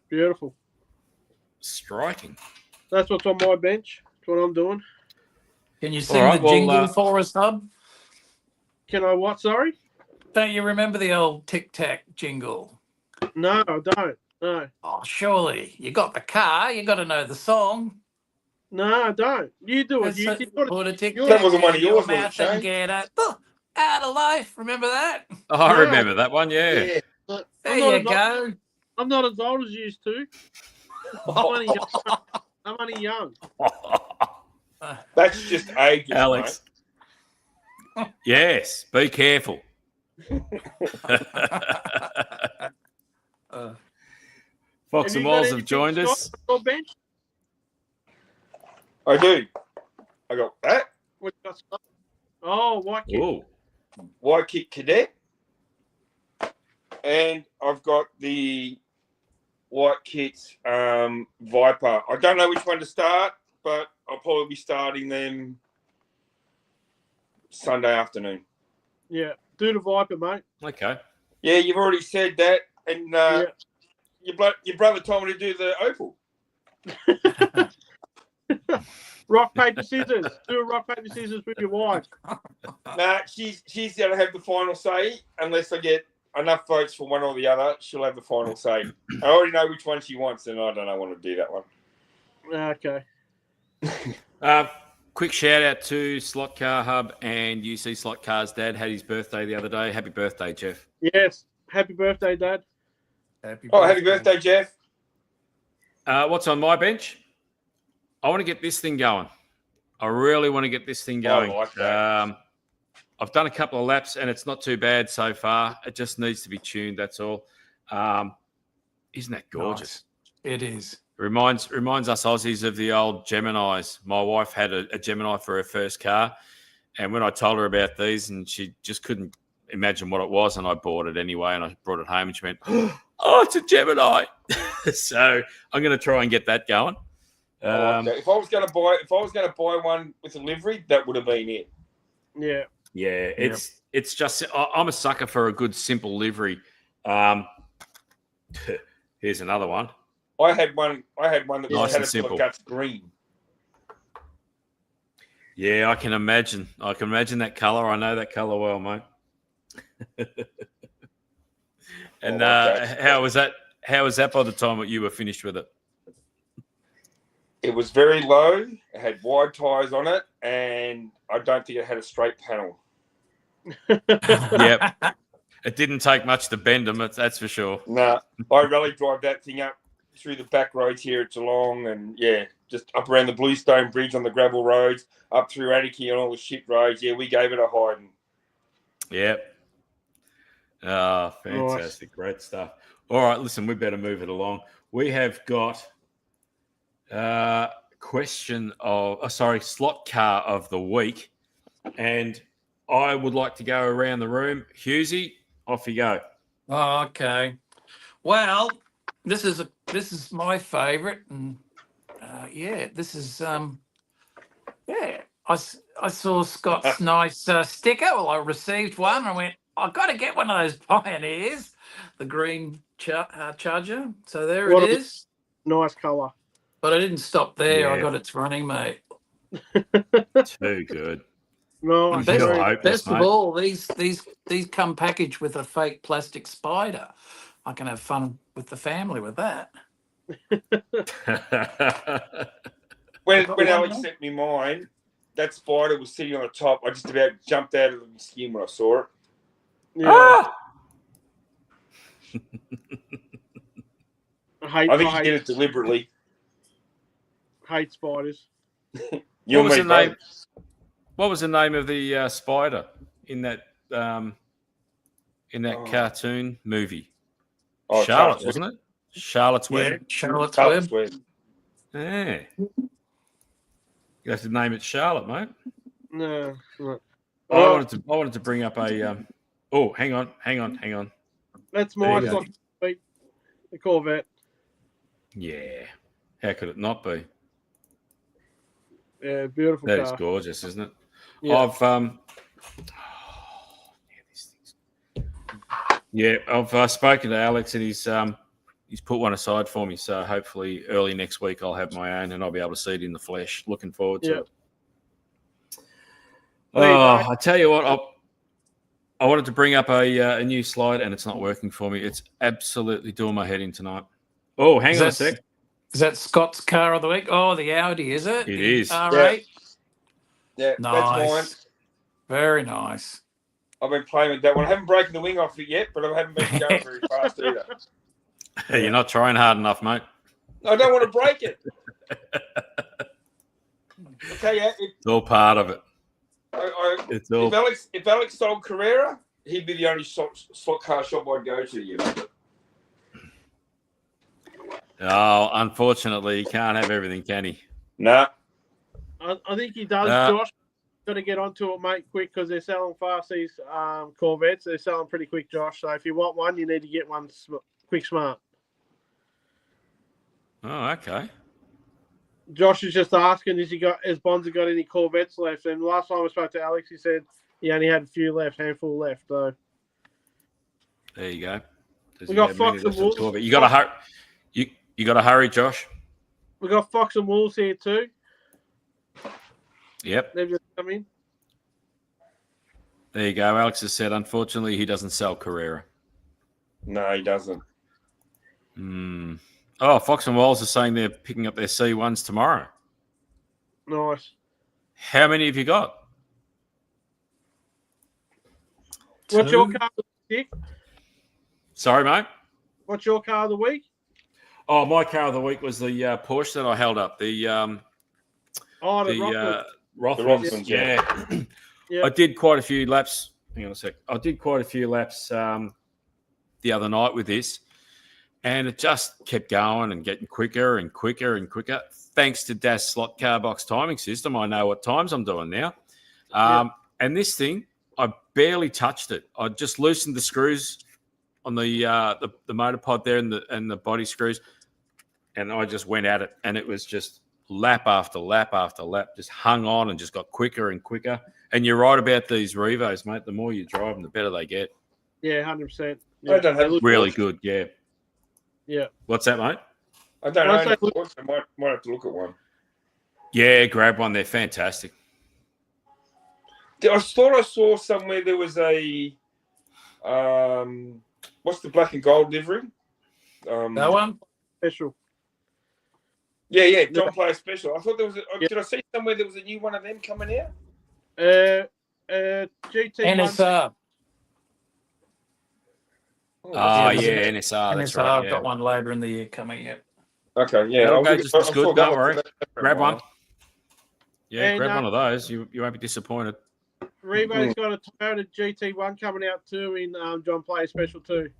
S3: beautiful.
S1: Striking.
S3: That's what's on my bench. That's what I'm doing.
S2: Can you sing
S1: right,
S2: the jingle
S1: well,
S2: for us, Hub?
S3: Can I what? Sorry?
S2: Don't you remember the old tic-tac jingle?
S3: No, I don't. No,
S2: Oh, surely. You got the car. You got to know the song.
S3: no, I don't. You do it. You got
S2: Put a tic-tac
S4: That wasn't one of
S2: in your
S4: yours, was it,
S2: mouth and
S4: Shane?
S2: get out of life. Remember that?
S1: Oh, I
S3: No.
S1: remember that one, yeah.
S2: There you go.
S3: I'm not as old as you used to. I'm only young.
S4: That's just ages,
S1: Alex. Yes, be careful. Fox and Walls have joined us.
S3: On your bench?
S4: mate. I do. I got that.
S3: What you got, Scott? Oh, white kid.
S1: Ooh.
S4: White Kit Cadet. And I've got the White Kit Viper. I don't know which one to start, but I'll probably be starting them Sunday afternoon.
S3: Yeah, do the Viper, mate.
S1: Okay.
S4: Yeah, you've already said that. And
S3: Yeah.
S4: your brother told me to do the Opal.
S3: Rock, paper, scissors. Do a rock, paper, scissors with your wife.
S4: Nah, she's going to have the final say unless I get enough votes for one or the other. She'll have the final say. I already know which one she wants, and I don't want to do that one.
S3: Okay.
S1: Quick shout out to Slot Car Hub and UC Slot Car's dad had his birthday the other day. Happy birthday, Jeff.
S3: Yes. Happy birthday, Dad.
S4: Happy birthday, Jeff.
S1: What's on my bench? I want to get this thing going. I really want to get this thing going.
S4: I like that.
S1: I've done a couple of laps and it's not too bad so far. It just needs to be tuned. That's all. Isn't that gorgeous?
S2: Nice. It is.
S1: Reminds us Aussies of the old Geminis. My wife had a Gemini for her first car, and when I told her about these, and she just couldn't imagine what it was, and I bought it anyway, and I brought it home, and she went, "Oh, it's a Gemini!" So I'm going to try and get that going.
S4: I like that. If I was going to buy one with a livery, that would have been it.
S3: Yeah.
S1: Yeah, it's just I'm a sucker for a good simple livery. Here's another one.
S4: I had one that was
S1: Nice and simple.
S4: Guts green.
S1: Yeah, I can imagine. that color. I know that color well, mate. And how was that? How was that by the time that you were finished with it?
S4: It was very low. It had wide tires on it, and I don't think it had a straight panel.
S1: Yep. It didn't take much to bend them, that's for sure.
S4: No, I rally drive that thing up through the back roads here at Geelong, and just up around the Bluestone Bridge on the gravel roads, up through Attica and all the shit roads. Yeah, we gave it a hiding.
S1: Yep. Oh, fantastic. Nice. Great stuff. All right, listen, we better move it along. We have got slot car of the week. And I would like to go around the room. Hughesy, off you go.
S2: Oh, okay. Well, this is my favourite, and this is I saw Scott's nice sticker. Well, I received one, and I went, I've got to get one of those Pioneers, the green Charger. So there it is.
S3: Nice colour.
S2: But I didn't stop there.
S1: Yeah.
S2: I got its running mate.
S1: Too good.
S3: No,
S2: best of all, these come packaged with a fake plastic spider. I can have fun with the family with that.
S4: When Alex sent me mine, that spider was sitting on the top. I just about jumped out of the skin when I saw it.
S3: Yeah.
S1: Ah!
S4: I think he did it deliberately.
S3: Hate spiders.
S4: You
S1: What was
S4: and
S1: the
S4: me
S1: name? What was the name of the spider in that
S4: Oh.
S1: cartoon movie?
S4: Oh,
S1: Charlotte, wasn't it? Charlotte's
S2: Yeah,
S1: Web.
S2: Charlotte's
S4: Charlotte's
S2: Web.
S4: Web.
S1: Yeah. You have to name it Charlotte, mate.
S3: No.
S1: I wanted to bring up a. Oh, hang on.
S3: That's
S1: There
S3: my
S1: you go.
S3: stock. The Corvette.
S1: Yeah. How could it not be?
S3: Yeah, beautiful
S1: That
S3: car.
S1: is gorgeous, isn't it?
S3: Yeah.
S1: I've spoken to Alex and he's put one aside for me. So hopefully early next week I'll have my own and I'll be able to see it in the flesh. Looking forward to it.
S3: There you go.
S1: I tell you what, I wanted to bring up a new slide and it's not working for me. It's absolutely doing my head in tonight. Oh, hang on a sec.
S2: Is that Scott's car of the week? Oh, the Audi, is it?
S1: It is.
S2: R8.
S4: Yeah,
S2: Nice.
S4: that's mine.
S2: Very nice.
S4: I've been playing with that one. I haven't broken the wing off it yet, but I haven't been going very fast either.
S1: You're not trying hard enough, mate.
S4: I don't want to break it. Okay, yeah.
S1: It's all part of it. It's all.
S4: If Alex sold Carrera, he'd be the only slot car shop I'd go to. You know.
S1: Oh, unfortunately, he can't have everything, can he?
S4: Nah.
S3: I think he does, Josh. Got to get onto it, mate, quick because they're selling fast these Corvettes. They're selling pretty quick, Josh. So if you want one, you need to get one quick, smart.
S1: Oh, okay.
S3: Josh is just asking, has Bonza got any Corvettes left? And last time I spoke to Alex, he said he only had a few left, handful left. So
S1: there you go.
S3: We got Fox and Wolves.
S1: You got to hurry. You got to hurry, Josh.
S3: We got Fox and Wolves here too.
S1: Yep.
S3: They've just come in.
S1: There you go. Alex has said, unfortunately, he doesn't sell Carrera.
S4: No, he doesn't.
S1: Oh, Fox and Walls are saying they're picking up their C1s tomorrow.
S3: Nice.
S1: How many have you got?
S3: What's your car of the week, Dick?
S1: Sorry, mate?
S3: What's your car of the week?
S1: Oh, my car of the week was the Porsche that I held up. The Rothmans. Yeah.
S3: Yep.
S1: I did quite a few laps. Hang on a sec. I did quite a few laps the other night with this, and it just kept going and getting quicker and quicker and quicker. Thanks to Das Slot Car Box timing system, I know what times I'm doing now. And this thing, I barely touched it. I just loosened the screws on the motor pod there and the body screws, and I just went at it, and it was just lap after lap after lap, just hung on and just got quicker and quicker. And you're right about these Revos, mate. The more you drive them, the better they get.
S3: Yeah, 100%.
S4: I don't have
S1: really good. Yeah.
S3: Yeah.
S1: What's that, mate?
S4: I don't know. I might have to look at one.
S1: Yeah, grab one. They're fantastic.
S4: I thought I saw somewhere there was a what's the black and gold livery?
S2: That one?
S3: Special.
S4: Yeah, John Player Special. I thought there was. Did I see somewhere there was a new one of them coming out?
S3: GT
S2: NSR.
S1: Yeah, NSR. That's
S2: NSR,
S1: right.
S2: I've got one later in the year coming out.
S4: Okay, yeah.
S1: Okay, just as good. Don't worry. Grab one. Yeah,
S3: And,
S1: grab one of those. You won't be disappointed.
S3: Revo's got a Toyota GT1 coming out too in John Player Special too.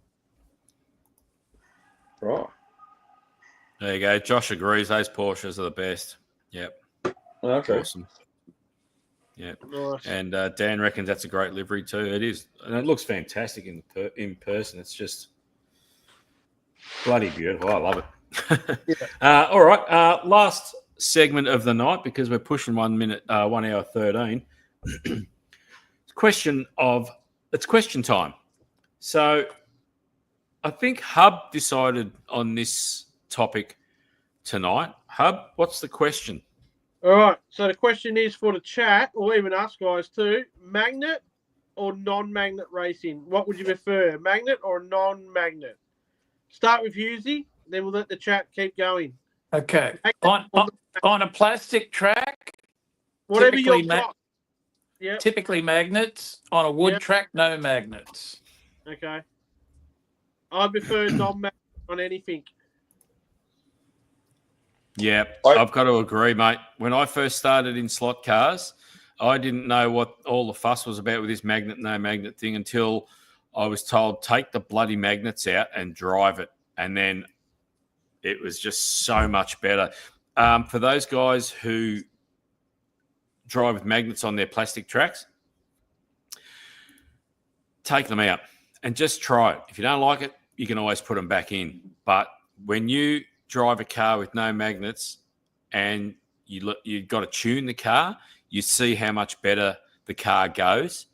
S4: Right.
S1: There you go. Josh agrees. Those Porsches are the best. Yep.
S4: Okay.
S1: Awesome. Yeah.
S3: Nice.
S1: And Dan reckons that's a great livery too. It is. And it looks fantastic in person. It's just bloody beautiful. I love it. All right. Last segment of the night, because we're pushing 1 minute, 1 hour 13. It's question time. So I think Hub decided on this topic tonight. Hub, what's the question?
S3: All right. So the question is for the chat, or even us guys too: magnet or non-magnet racing? What would you prefer, magnet or non-magnet? Start with Husey, then we'll let the chat keep going.
S2: Okay. On a plastic track,
S3: Whatever
S2: typically
S3: you've got. Yeah.
S2: typically magnets. On a wood track, no magnets.
S3: Okay. I prefer non-magnet on anything.
S1: Yeah,
S4: I-
S1: I've got to agree, mate. When I first started in slot cars, I didn't know what all the fuss was about with this magnet, no magnet thing until I was told, take the bloody magnets out and drive it. And then it was just so much better. For those guys who drive with magnets on their plastic tracks, take them out and just try it. If you don't like it, you can always put them back in. But when you drive a car with no magnets and you've got to tune the car, you see how much better the car goes.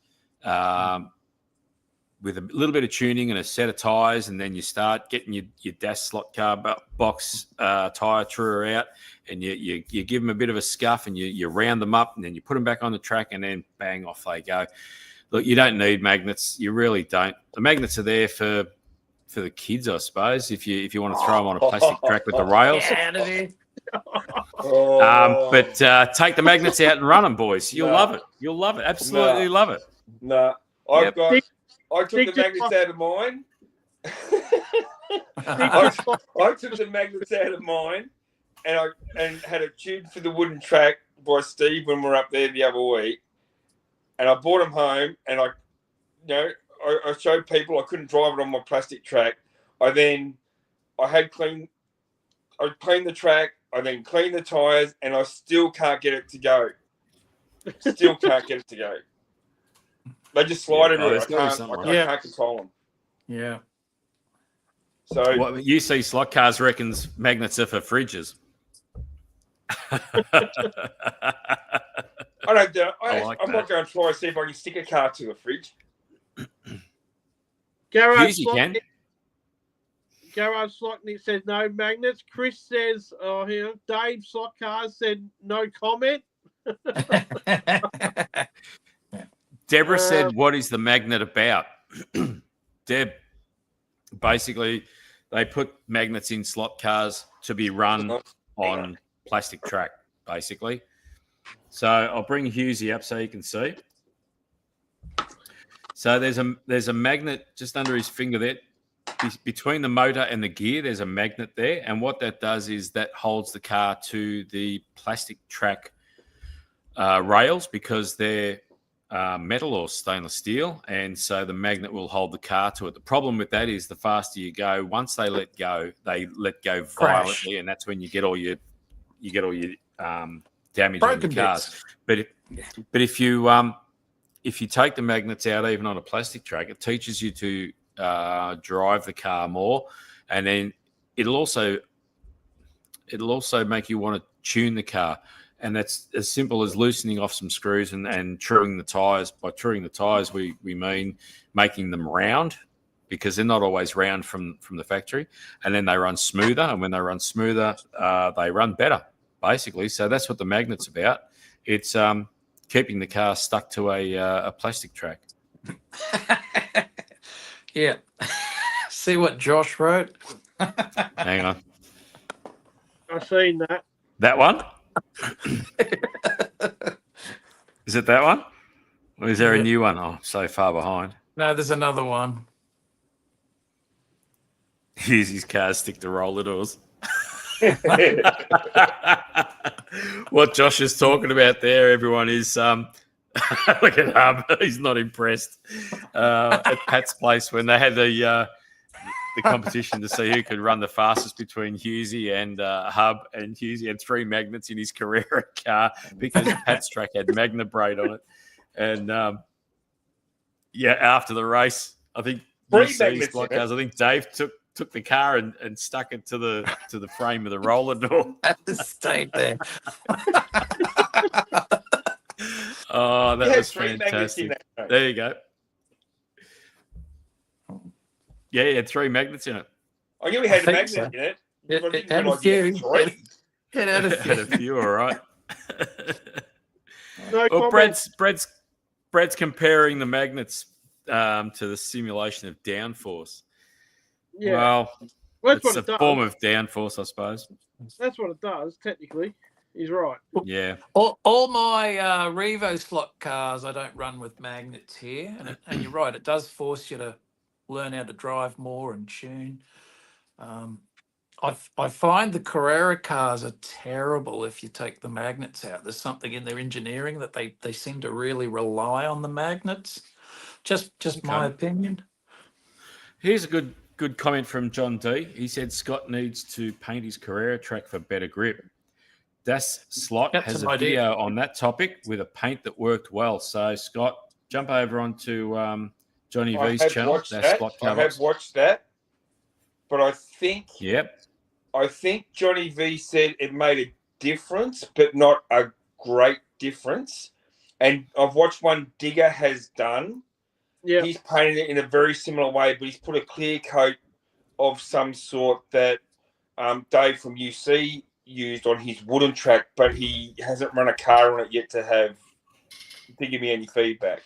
S1: With a little bit of tuning and a set of tyres, and then you start getting your dash slot car box tyre truer out, and you give them a bit of a scuff, and you round them up, and then you put them back on the track, and then bang, off they go. Look, you don't need magnets. You really don't. The magnets are there for the kids, I suppose, if you want to throw them on a plastic track with the rails.
S2: Get out of here.
S1: But take the magnets out and run them, boys. You'll love it. You'll love it. Absolutely love it.
S4: No, I took the magnets out of mine. I took the magnets out of mine, and had it tuned for the wooden track by Steve when we were up there the other week. And I brought them home, and I showed people I couldn't drive it on my plastic track. I cleaned the track. I then cleaned the tyres, and I still can't get it to go. Still can't get it to go. They just slide everywhere. I can't control them.
S2: Yeah.
S4: So
S1: what you see, slot cars reckons magnets are for fridges.
S4: I don't do it.
S1: I'm
S4: not going to try and see if I can stick a car to a fridge.
S3: Garage
S1: Usually can.
S3: Slocknick says no magnets. Chris says, Dave Slot Cars said no comment.
S1: Deborah said, what is the magnet about? Deb, basically, they put magnets in slot cars to be run on plastic track, basically. So I'll bring Hughesy up so you can see. So there's a magnet just under his finger there. Between the motor and the gear, there's a magnet there. And what that does is that holds the car to the plastic track rails because they're metal or stainless steel. And so the magnet will hold the car to it. The problem with that is the faster you go, once they let go violently.
S2: Crash.
S1: And that's when you get all your damage
S2: Broken
S1: on the cars. But if you take the magnets out, even on a plastic track, it teaches you to drive the car more, and then it'll also make you want to tune the car, and that's as simple as loosening off some screws and truing the tires. By truing the tires, we mean making them round, because they're not always round from the factory, and then they run smoother, and when they run smoother, they run better, basically. So that's what the magnet's about. It's keeping the car stuck to a plastic track.
S2: Yeah. See what Josh wrote?
S1: Hang on.
S3: I've seen that.
S1: That one? Is it that one? Or is there a new one? Oh, I'm so far behind.
S2: No, there's another one.
S1: Use his car stick to roller doors. What Josh is talking about there, everyone, is look at Hub. He's not impressed. At Pat's place, when they had the competition to see who could run the fastest between Hughesy and Hub, and Hughesy had 3 magnets in his Carrera car because Pat's track had magnet braid on it. And after the race, I think I think Dave took the car and stuck it to the frame of the roller door.
S2: Stayed there.
S1: Oh, that was fantastic. There you go. Yeah, it had 3 magnets in it.
S4: I knew we had a magnet in it.
S2: It had a few. It had a few.
S1: Had a few, all right.
S3: No
S1: Well,
S3: comment.
S1: Brad's comparing the magnets to the simulation of downforce.
S3: Yeah.
S1: Well,
S3: That's
S1: it's
S3: what
S1: a
S3: it does.
S1: form of downforce, I suppose.
S3: That's what it does, technically. He's right.
S1: Yeah.
S2: All my Revo slot cars, I don't run with magnets here. And you're right, it does force you to learn how to drive more and tune. I find the Carrera cars are terrible if you take the magnets out. There's something in their engineering that they seem to really rely on the magnets. Just my opinion.
S1: Here's a good comment from John D. He said Scott needs to paint his Carrera track for better grip. Das Slot
S2: That's
S1: has
S2: an
S1: a
S2: idea.
S1: video on that topic with a paint that worked well. So, Scott, jump over onto Johnny V's channel.
S4: I have watched that, but I think Johnny V said it made a difference, but not a great difference. And I've watched one Digger has done.
S3: Yeah.
S4: He's painted it in a very similar way, but he's put a clear coat of some sort that Dave from UC used on his wooden track, but he hasn't run a car on it yet to give me any feedback.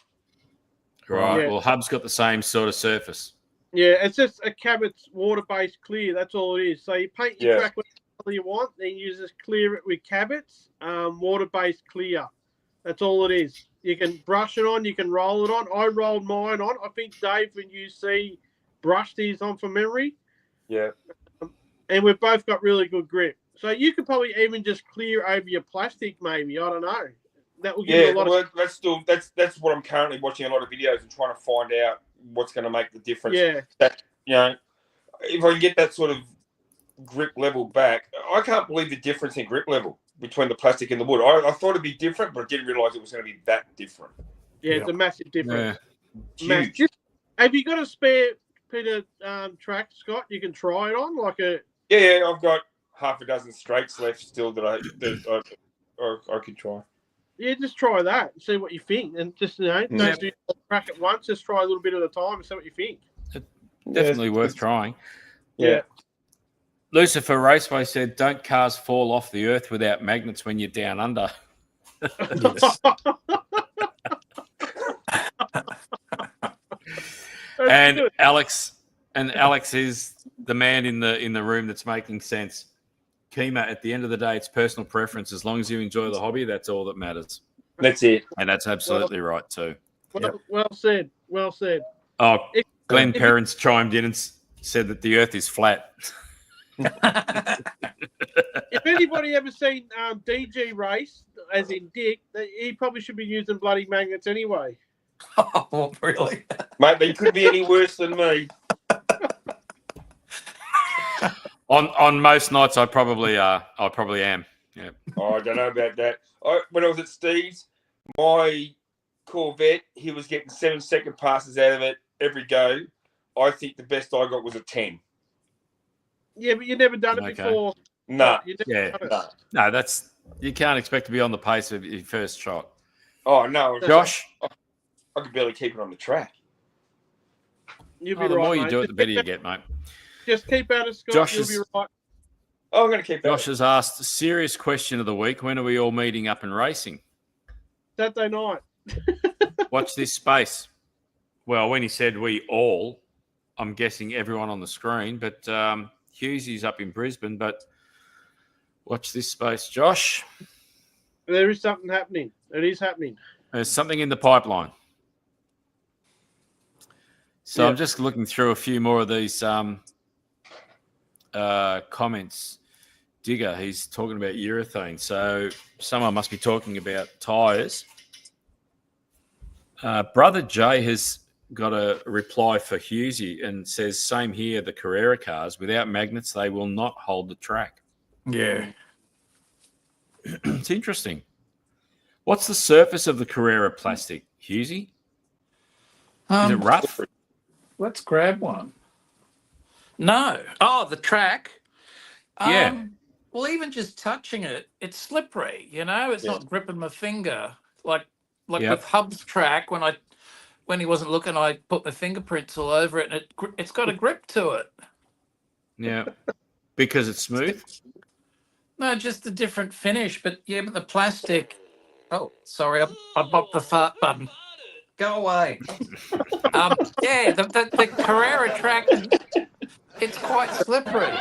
S1: Right.
S3: Yeah.
S1: Well, Hub's got the same sort of surface.
S3: Yeah, it's just a Cabot's water-based clear. That's all it is. So you paint your track whatever colour you want, then you just clear it with Cabot's water-based clear. That's all it is. You can brush it on, you can roll it on. I rolled mine on. I think Dave from UC brushed his on from memory.
S4: Yeah.
S3: And we've both got really good grip. So you could probably even just clear over your plastic, maybe. I don't know. That will give you a lot of.
S4: That's what I'm currently watching a lot of videos and trying to find out what's going to make the difference.
S3: Yeah.
S4: That, if I can get that sort of grip level back, I can't believe the difference in grip level between the plastic and the wood. I thought it'd be different, but I didn't realise it was going to be that different.
S3: Yeah, it's a massive difference.
S4: Yeah.
S3: Huge. Have you got a spare bit of track, Scott? You can try it on like a.
S4: Yeah, I've got half a dozen straights left still that I could try.
S3: Yeah, just try that and see what you think. And just, don't do the track at once. Just try a little bit at a time and see what you think.
S1: Definitely worth trying.
S3: Yeah.
S1: Lucifer Raceway said, don't cars fall off the earth without magnets when you're down under. And
S3: good.
S1: Alex is the man in the room that's making sense. Kima, at the end of the day, it's personal preference. As long as you enjoy the hobby, that's all that matters.
S4: That's it.
S1: And that's absolutely right too.
S3: Well said. Well said.
S1: Oh, Glenn Perrins chimed in and said that the earth is flat.
S3: If anybody ever seen DG race, as in Dick, he probably should be using bloody magnets anyway.
S2: Oh, really?
S4: Mate, they could be any worse than me.
S1: On most nights, I probably am. Yeah.
S4: Oh, I don't know about that. When I was at Steve's, my Corvette, he was getting 7-second passes out of it every go. I think the best I got was a 10.
S3: Yeah, but you've never done it before.
S4: No.
S1: No, that's you can't expect to be on the pace of your first shot.
S4: Oh no,
S1: Josh,
S4: I could barely keep it on the track.
S3: You'll be
S1: the
S3: right,
S1: more you
S3: mate.
S1: do it, the better you get, mate.
S3: Just keep at it, Scott.
S1: Josh
S3: You'll be right.
S4: Oh, I'm going to keep that.
S1: Josh has asked, serious question of the week. When are we all meeting up and racing?
S3: Saturday night.
S1: Watch this space. Well, when he said we all, I'm guessing everyone on the screen, but Hughesy's up in Brisbane, but watch this space, Josh.
S3: There is something happening. It is happening.
S1: There's something in the pipeline. So I'm just looking through a few more of these comments. Digger, he's talking about urethane. So someone must be talking about tyres. Brother Jay has got a reply for Hughesy and says, same here, the Carrera cars, without magnets, they will not hold the track.
S2: Yeah.
S1: It's interesting. What's the surface of the Carrera plastic, Hughesy? Is it rough?
S2: Let's grab one. No. Oh, the track.
S1: Yeah.
S2: Well, even just touching it, it's slippery. It's not gripping my finger like with Hub's track. When he wasn't looking, I put my fingerprints all over it, and it's got a grip to it.
S1: Yeah, because it's smooth.
S2: No, just a different finish. But the plastic. Oh, sorry, I bopped the fart button. Go away. The Carrera track, it's quite slippery.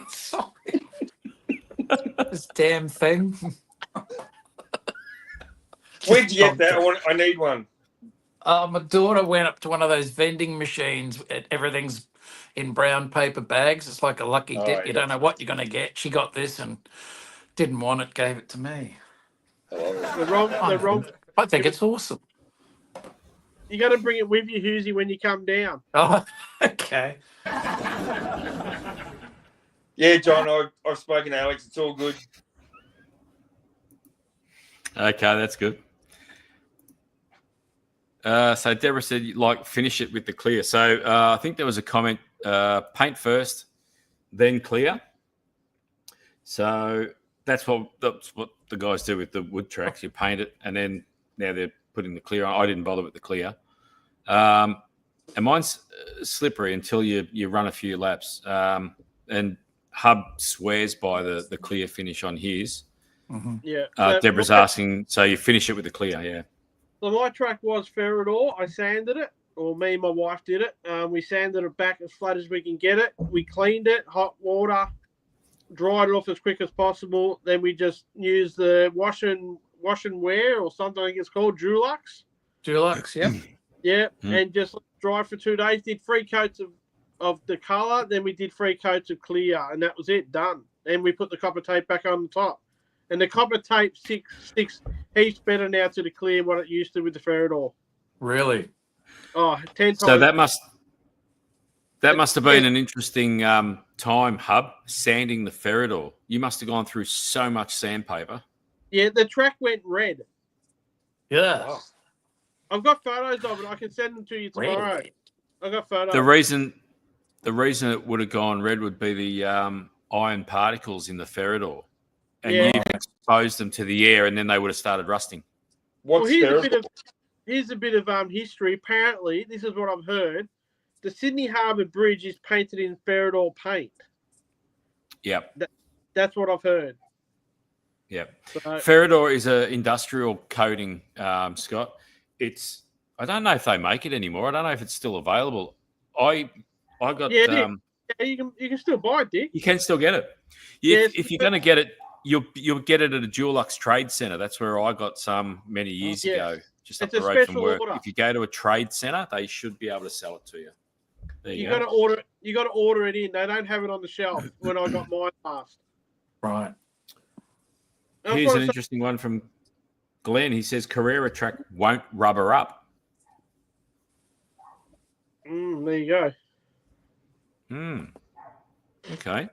S2: Sorry. This damn thing.
S4: Where'd you get that? I need one.
S2: My daughter went up to one of those vending machines. Everything's in brown paper bags. It's like a lucky
S4: Oh,
S2: dip. You
S4: yeah.
S2: don't know what you're going to get. She got this and didn't want it, gave it to me.
S4: I love it.
S2: I think it's awesome.
S3: You got to bring it with you, Husey, when you come down.
S2: Oh, okay.
S4: Yeah, John, I've spoken to Alex. It's all good.
S1: Okay, that's good. So Deborah said, like, finish it with the clear. So I think there was a comment, paint first, then clear. So that's what the guys do with the wood tracks. You paint it, and then now they're putting the clear on. I didn't bother with the clear. And mine's slippery until you run a few laps. And Hub swears by the clear finish on his.
S2: Mm-hmm.
S3: Yeah.
S1: Deborah's asking, so you finish it with the clear, yeah.
S3: So my track was Ferrari. I sanded it, or me and my wife did it. We sanded it back as flat as we can get it. We cleaned it, hot water, dried it off as quick as possible. Then we just used the wash and wear, or something I think it's called, Dulux.
S2: Dulux, yeah.
S3: Yeah, and just dry for 2 days. Did 3 coats of the colour, then we did 3 coats of clear, and that was it, done. And we put the copper tape back on the top. And the copper tape sticks heaps better now to the clear what it used to with the Ferrari.
S2: Really?
S3: Oh, 10 times.
S1: So that must have been an interesting time, Hub, sanding the Ferrari. You must have gone through so much sandpaper.
S3: Yeah, the track went red.
S2: Yeah.
S4: Wow.
S3: I've got photos of it. I can send them to you tomorrow.
S2: Really?
S3: I've got photos.
S1: The reason it would have gone red would be the iron particles in the Ferrari. And
S3: Yeah.
S1: you've exposed them to the air, and then they would have started rusting.
S4: What's
S3: here's a bit of history. Apparently, this is what I've heard. The Sydney Harbour Bridge is painted in Ferrari paint.
S1: Yep.
S3: That's what I've heard.
S1: Yep.
S3: So,
S1: Ferrador is an industrial coating, Scott. I don't know if they make it anymore. I don't know if it's still available. I got
S3: yeah, you can still buy it, Dick.
S1: you can still get it. If you're going to get it, you'll get it at a Dulux Trade Centre. That's where I got some many years ago, just up
S3: It's
S1: the
S3: a
S1: road from
S3: special
S1: work.
S3: order.
S1: If you go to a trade centre, they should be able to sell it to you. There you
S3: got
S1: go.
S3: to order. You got to order it in. They don't have it on the shelf when I got mine last.
S2: Right.
S1: Here's an interesting one from Glenn. He says Carrera track won't rubber up.
S3: There you go.
S1: Okay.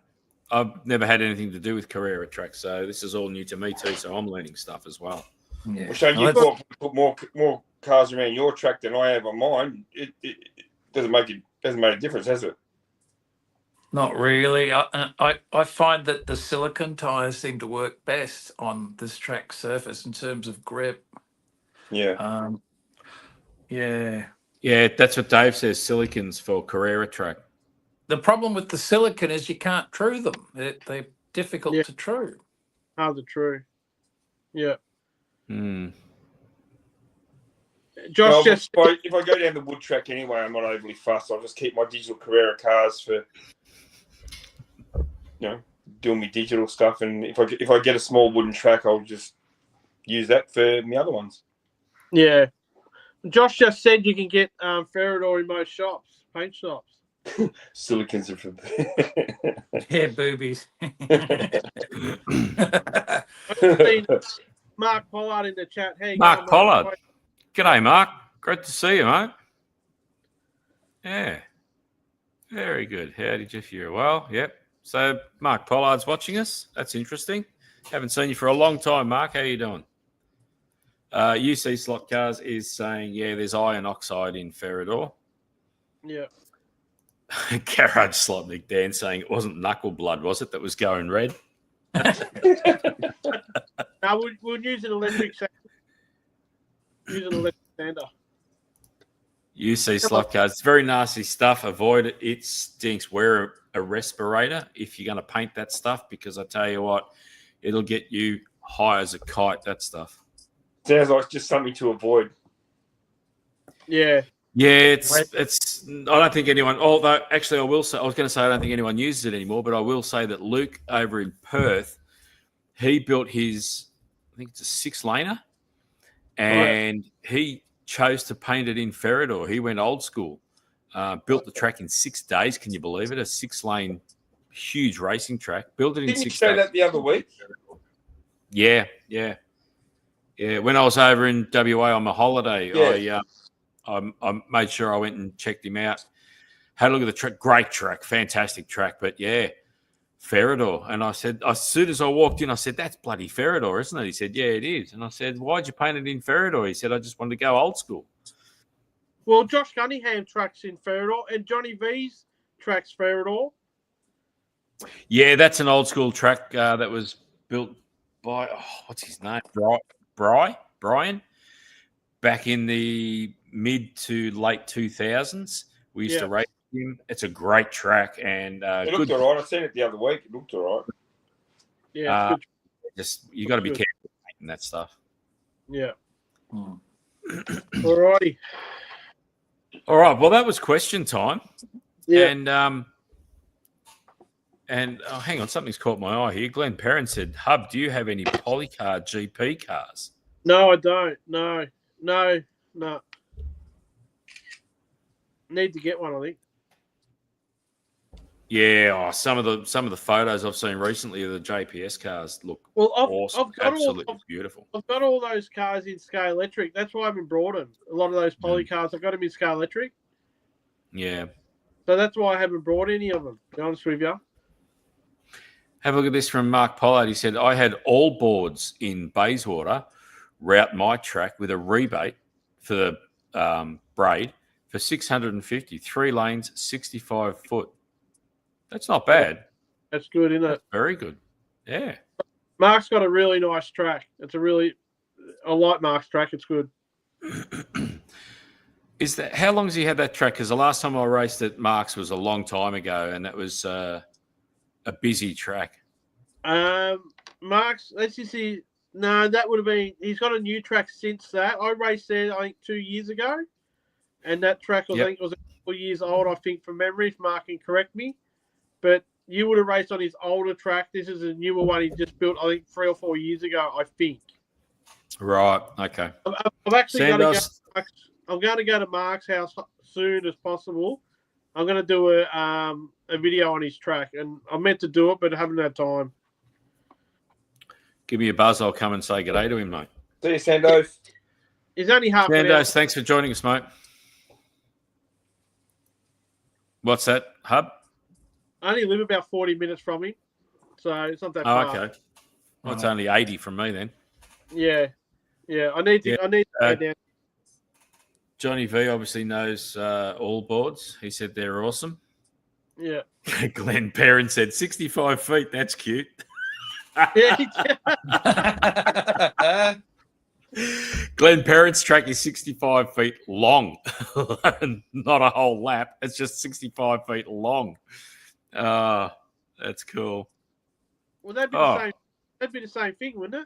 S1: I've never had anything to do with Carrera tracks, so this is all new to me too. So I'm learning stuff as well.
S2: Yeah.
S4: So you put more cars around your track than I have on mine. It doesn't make a difference, has it?
S2: Not really. I find that the silicon tyres seem to work best on this track surface in terms of grip.
S4: Yeah.
S2: Yeah.
S1: Yeah, that's what Dave says. Silicons for Carrera track.
S2: The problem with the silicon is you can't true them. They're difficult to true.
S3: Hard to true. Yeah.
S4: Josh, if I go down the wood track anyway, I'm not overly fussed. I'll just keep my digital Carrera cars for, doing my digital stuff. And if I get a small wooden track, I'll just use that for my other ones.
S3: Yeah. Josh just said you can get Ferrari in most shops, paint shops.
S4: Silicons are for
S2: Yeah, boobies.
S3: I've seen Mark Pollard in the chat. Hey,
S1: Mark Pollard. G'day, Mark. Great to see you, mate. Yeah. Very good. How did you feel? Well, yep. So Mark Pollard's watching us. That's interesting. Haven't seen you for a long time, Mark. How you doing? UC Slot Cars is saying, yeah, there's iron oxide in Ferrador.
S3: Yeah.
S1: Garage Slot Nick Dan saying it wasn't knuckle blood, was it, that was going red?
S3: No, we'll use an electric sander. Use an electric sander.
S1: UC Slot Cars. It's very nasty stuff. Avoid it. It stinks. Wear a respirator if you're going to paint that stuff, because I tell you what, it'll get you high as a kite, that stuff.
S4: Sounds like just something to avoid.
S3: Yeah.
S1: Yeah, it's. I don't think anyone. Although, actually, I will say. I was going to say I don't think anyone uses it anymore, but I will say that Luke over in Perth, he built his. I think it's a 6-laner, and he chose to paint it in Ferrador. He went old school. Built the track in 6 days. Can you believe it? A 6-lane, huge racing track. Built it in
S4: Didn't you
S1: 6
S4: show
S1: days.
S4: that the other week?
S1: Yeah. When I was over in WA on my holiday,
S4: Yeah.
S1: I made sure I went and checked him out. Had a look at the track. Great track, fantastic track. But yeah, Ferrador. And I said, as soon as I walked in, I said, "That's bloody Ferrador, isn't it?" He said, "Yeah, it is." And I said, "Why'd you paint it in Ferrador?" He said, "I just wanted to go old school."
S3: Well, Josh Cunningham tracks in Ferrador, and Johnny V's tracks Ferrador.
S1: Yeah, that's an old school track that was built by what's his name, Brian, back in the mid to late 2000s. We used to race him. It's a great track and
S4: It looked all right. I seen it the other week. It looked all right.
S3: Yeah, it's good.
S1: Just you got to be careful painting that stuff.
S3: Yeah. All righty.
S1: All right. Well, that was question time.
S3: Yeah.
S1: And hang on, something's caught my eye here. Glenn Perrin said, "Hub, do you have any Polycar GP cars?"
S3: No, I don't. No. Need to get one, I think.
S1: Yeah, some of the photos I've seen recently of the JPS cars look awesome, absolutely beautiful.
S3: I've got all those cars in scale electric. That's why I haven't brought them. A lot of those poly cars, I've got them in scale electric.
S1: Yeah.
S3: So that's why I haven't brought any of them, to be honest with you.
S1: Have a look at this from Mark Pollard. He said, "I had all boards in Bayswater route my track with a rebate for the braid for 650, 3 lanes, 65 foot. That's not bad.
S3: That's good, isn't it?
S1: That's very good. Yeah.
S3: Mark's got a really nice track. I like Mark's track. It's good.
S1: How long has he had that track? Because the last time I raced at Mark's was a long time ago, and that was a busy track.
S3: Mark's, let's just see. No, that would have been. He's got a new track since that. I raced there, I think, 2 years ago, and that track was, I think, was a couple of years old. I think from memory, if Mark can correct me, but you would have raced on his older track. This is a newer one he just built, I think, 3 or 4 years ago. I think.
S1: Right. Okay.
S3: I've actually got to go. I'm going to go to Mark's house soon as possible. I'm going to do a video on his track, and I meant to do it, but I haven't had time.
S1: Give me a buzz. I'll come and say good day to him, mate.
S4: See you, Sandos.
S3: He's only half an hour.
S1: Sandos, thanks for joining us, mate. What's that, Hub?
S3: I only live about 40 minutes from him, so it's not that far.
S1: Okay. Well, it's only 80 from me then.
S3: Yeah. I need to go down.
S1: Johnny V obviously knows all boards. He said they're awesome.
S3: Yeah.
S1: Glenn Perrin said 65 feet. That's cute. Glenn Perrin's track is 65 feet long, not a whole lap. It's just 65 feet long. That's cool.
S3: Well, that'd be the same thing, wouldn't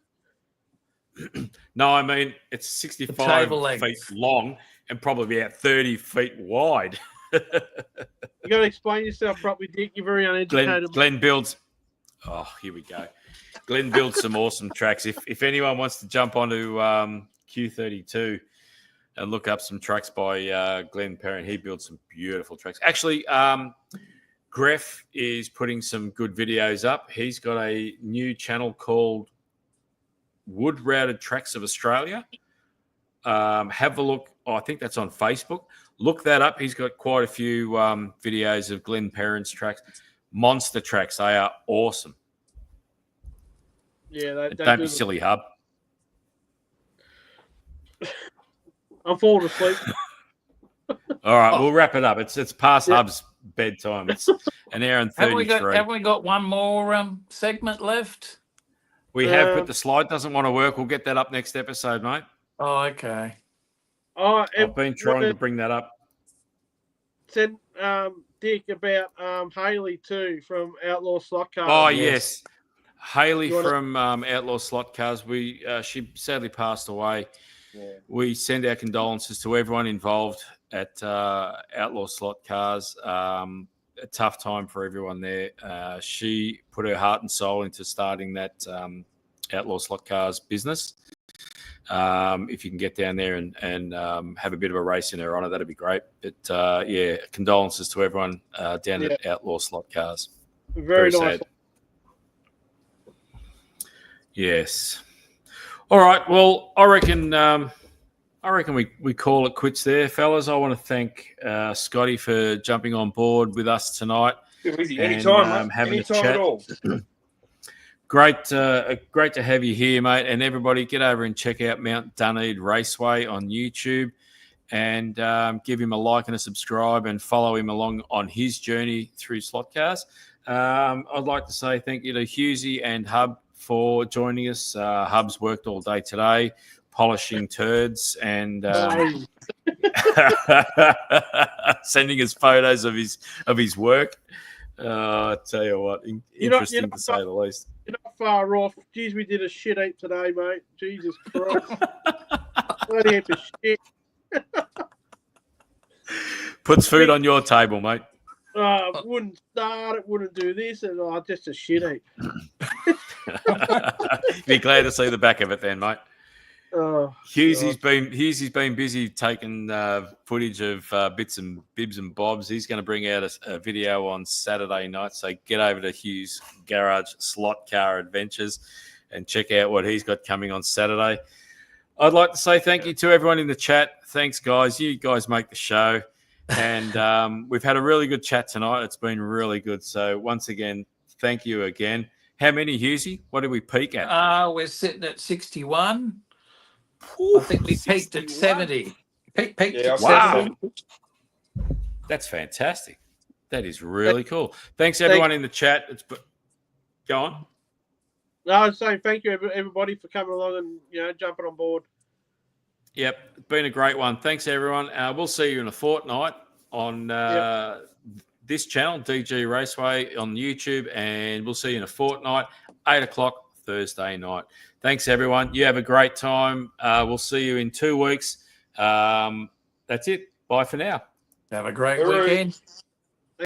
S3: it?
S1: No, I mean it's 65 feet long and probably about 30 feet wide.
S3: You got to explain yourself properly, Dick. You're very uneducated.
S1: Glenn builds. Oh, here we go. Glenn builds some awesome tracks. If anyone wants to jump onto Q32 and look up some tracks by Glenn Perrin, he builds some beautiful tracks. Actually, Greff is putting some good videos up. He's got a new channel called Wood Routed Tracks of Australia. Have a look. Oh, I think that's on Facebook. Look that up. He's got quite a few videos of Glenn Perrin's tracks. Monster tracks. They are awesome.
S3: Yeah,
S1: don't be silly, Hub.
S3: I'm falling asleep.
S1: All right, we'll wrap it up. It's past Hub's bedtime. It's an hour and 33.
S2: Have we got one more segment left?
S1: We have, but the slide doesn't want to work. We'll get that up next episode, mate.
S2: Oh, okay.
S1: I've been trying to bring that up.
S3: Said Dick about Haley too from Outlaw Slot Cars.
S1: Oh yes, Haley from Outlaw Slot Cars. She sadly passed away. Yeah. We send our condolences to everyone involved at Outlaw Slot Cars. A tough time for everyone there. She put her heart and soul into starting that Outlaw Slot Cars business. If you can get down there and have a bit of a race in her honour, that'd be great. But yeah, condolences to everyone down at Outlaw Slot Cars.
S3: Very nice.
S1: Sad. Yes. All right. Well, I reckon we call it quits there, fellas. I want to thank Scotty for jumping on board with us tonight.
S4: Anytime, mate.
S1: Having
S4: Anytime
S1: a chat.
S4: at all.
S1: Great to have you here, mate. And everybody, get over and check out Mount Dunedin Raceway on YouTube, and give him a like and a subscribe, and follow him along on his journey through slot cars. I'd like to say thank you to Husey and Hub for joining us. Hub's worked all day today, polishing turds and sending us photos of his work. I tell you what, interesting to say the least.
S3: You're not far off. Jeez, we did a shit heap today, mate. Jesus Christ. Bloody heap of shit.
S1: Puts food on your table, mate.
S3: Wouldn't start it, wouldn't do this, and just a shit heap.
S1: Be glad to see the back of it then, mate. Hughesy's been busy taking footage of bits and bibs and bobs. He's going to bring out a video on Saturday night, so get over to Hugh's Garage Slot Car Adventures and check out what he's got coming on Saturday. I'd like to say thank you to everyone in the chat. Thanks, guys. You guys make the show. And we've had a really good chat tonight. It's been really good. So once again, thank you again. How many, Hughesy? What did we peak at?
S2: We're sitting at 61.
S1: Ooh,
S2: I think we peaked at 70. Peaked at
S1: wow.
S2: 70.
S1: That's fantastic. That is really cool. Thanks, everyone in the chat. Go on.
S3: No, I was saying thank you, everybody, for coming along and jumping on board.
S1: Yep, it's been a great one. Thanks, everyone. We'll see you in a fortnight on this channel, DG Raceway on YouTube, and we'll see you in a fortnight, 8 o'clock Thursday night. Thanks, everyone. You have a great time. We'll see you in 2 weeks. That's it. Bye for now.
S2: Have a great weekend.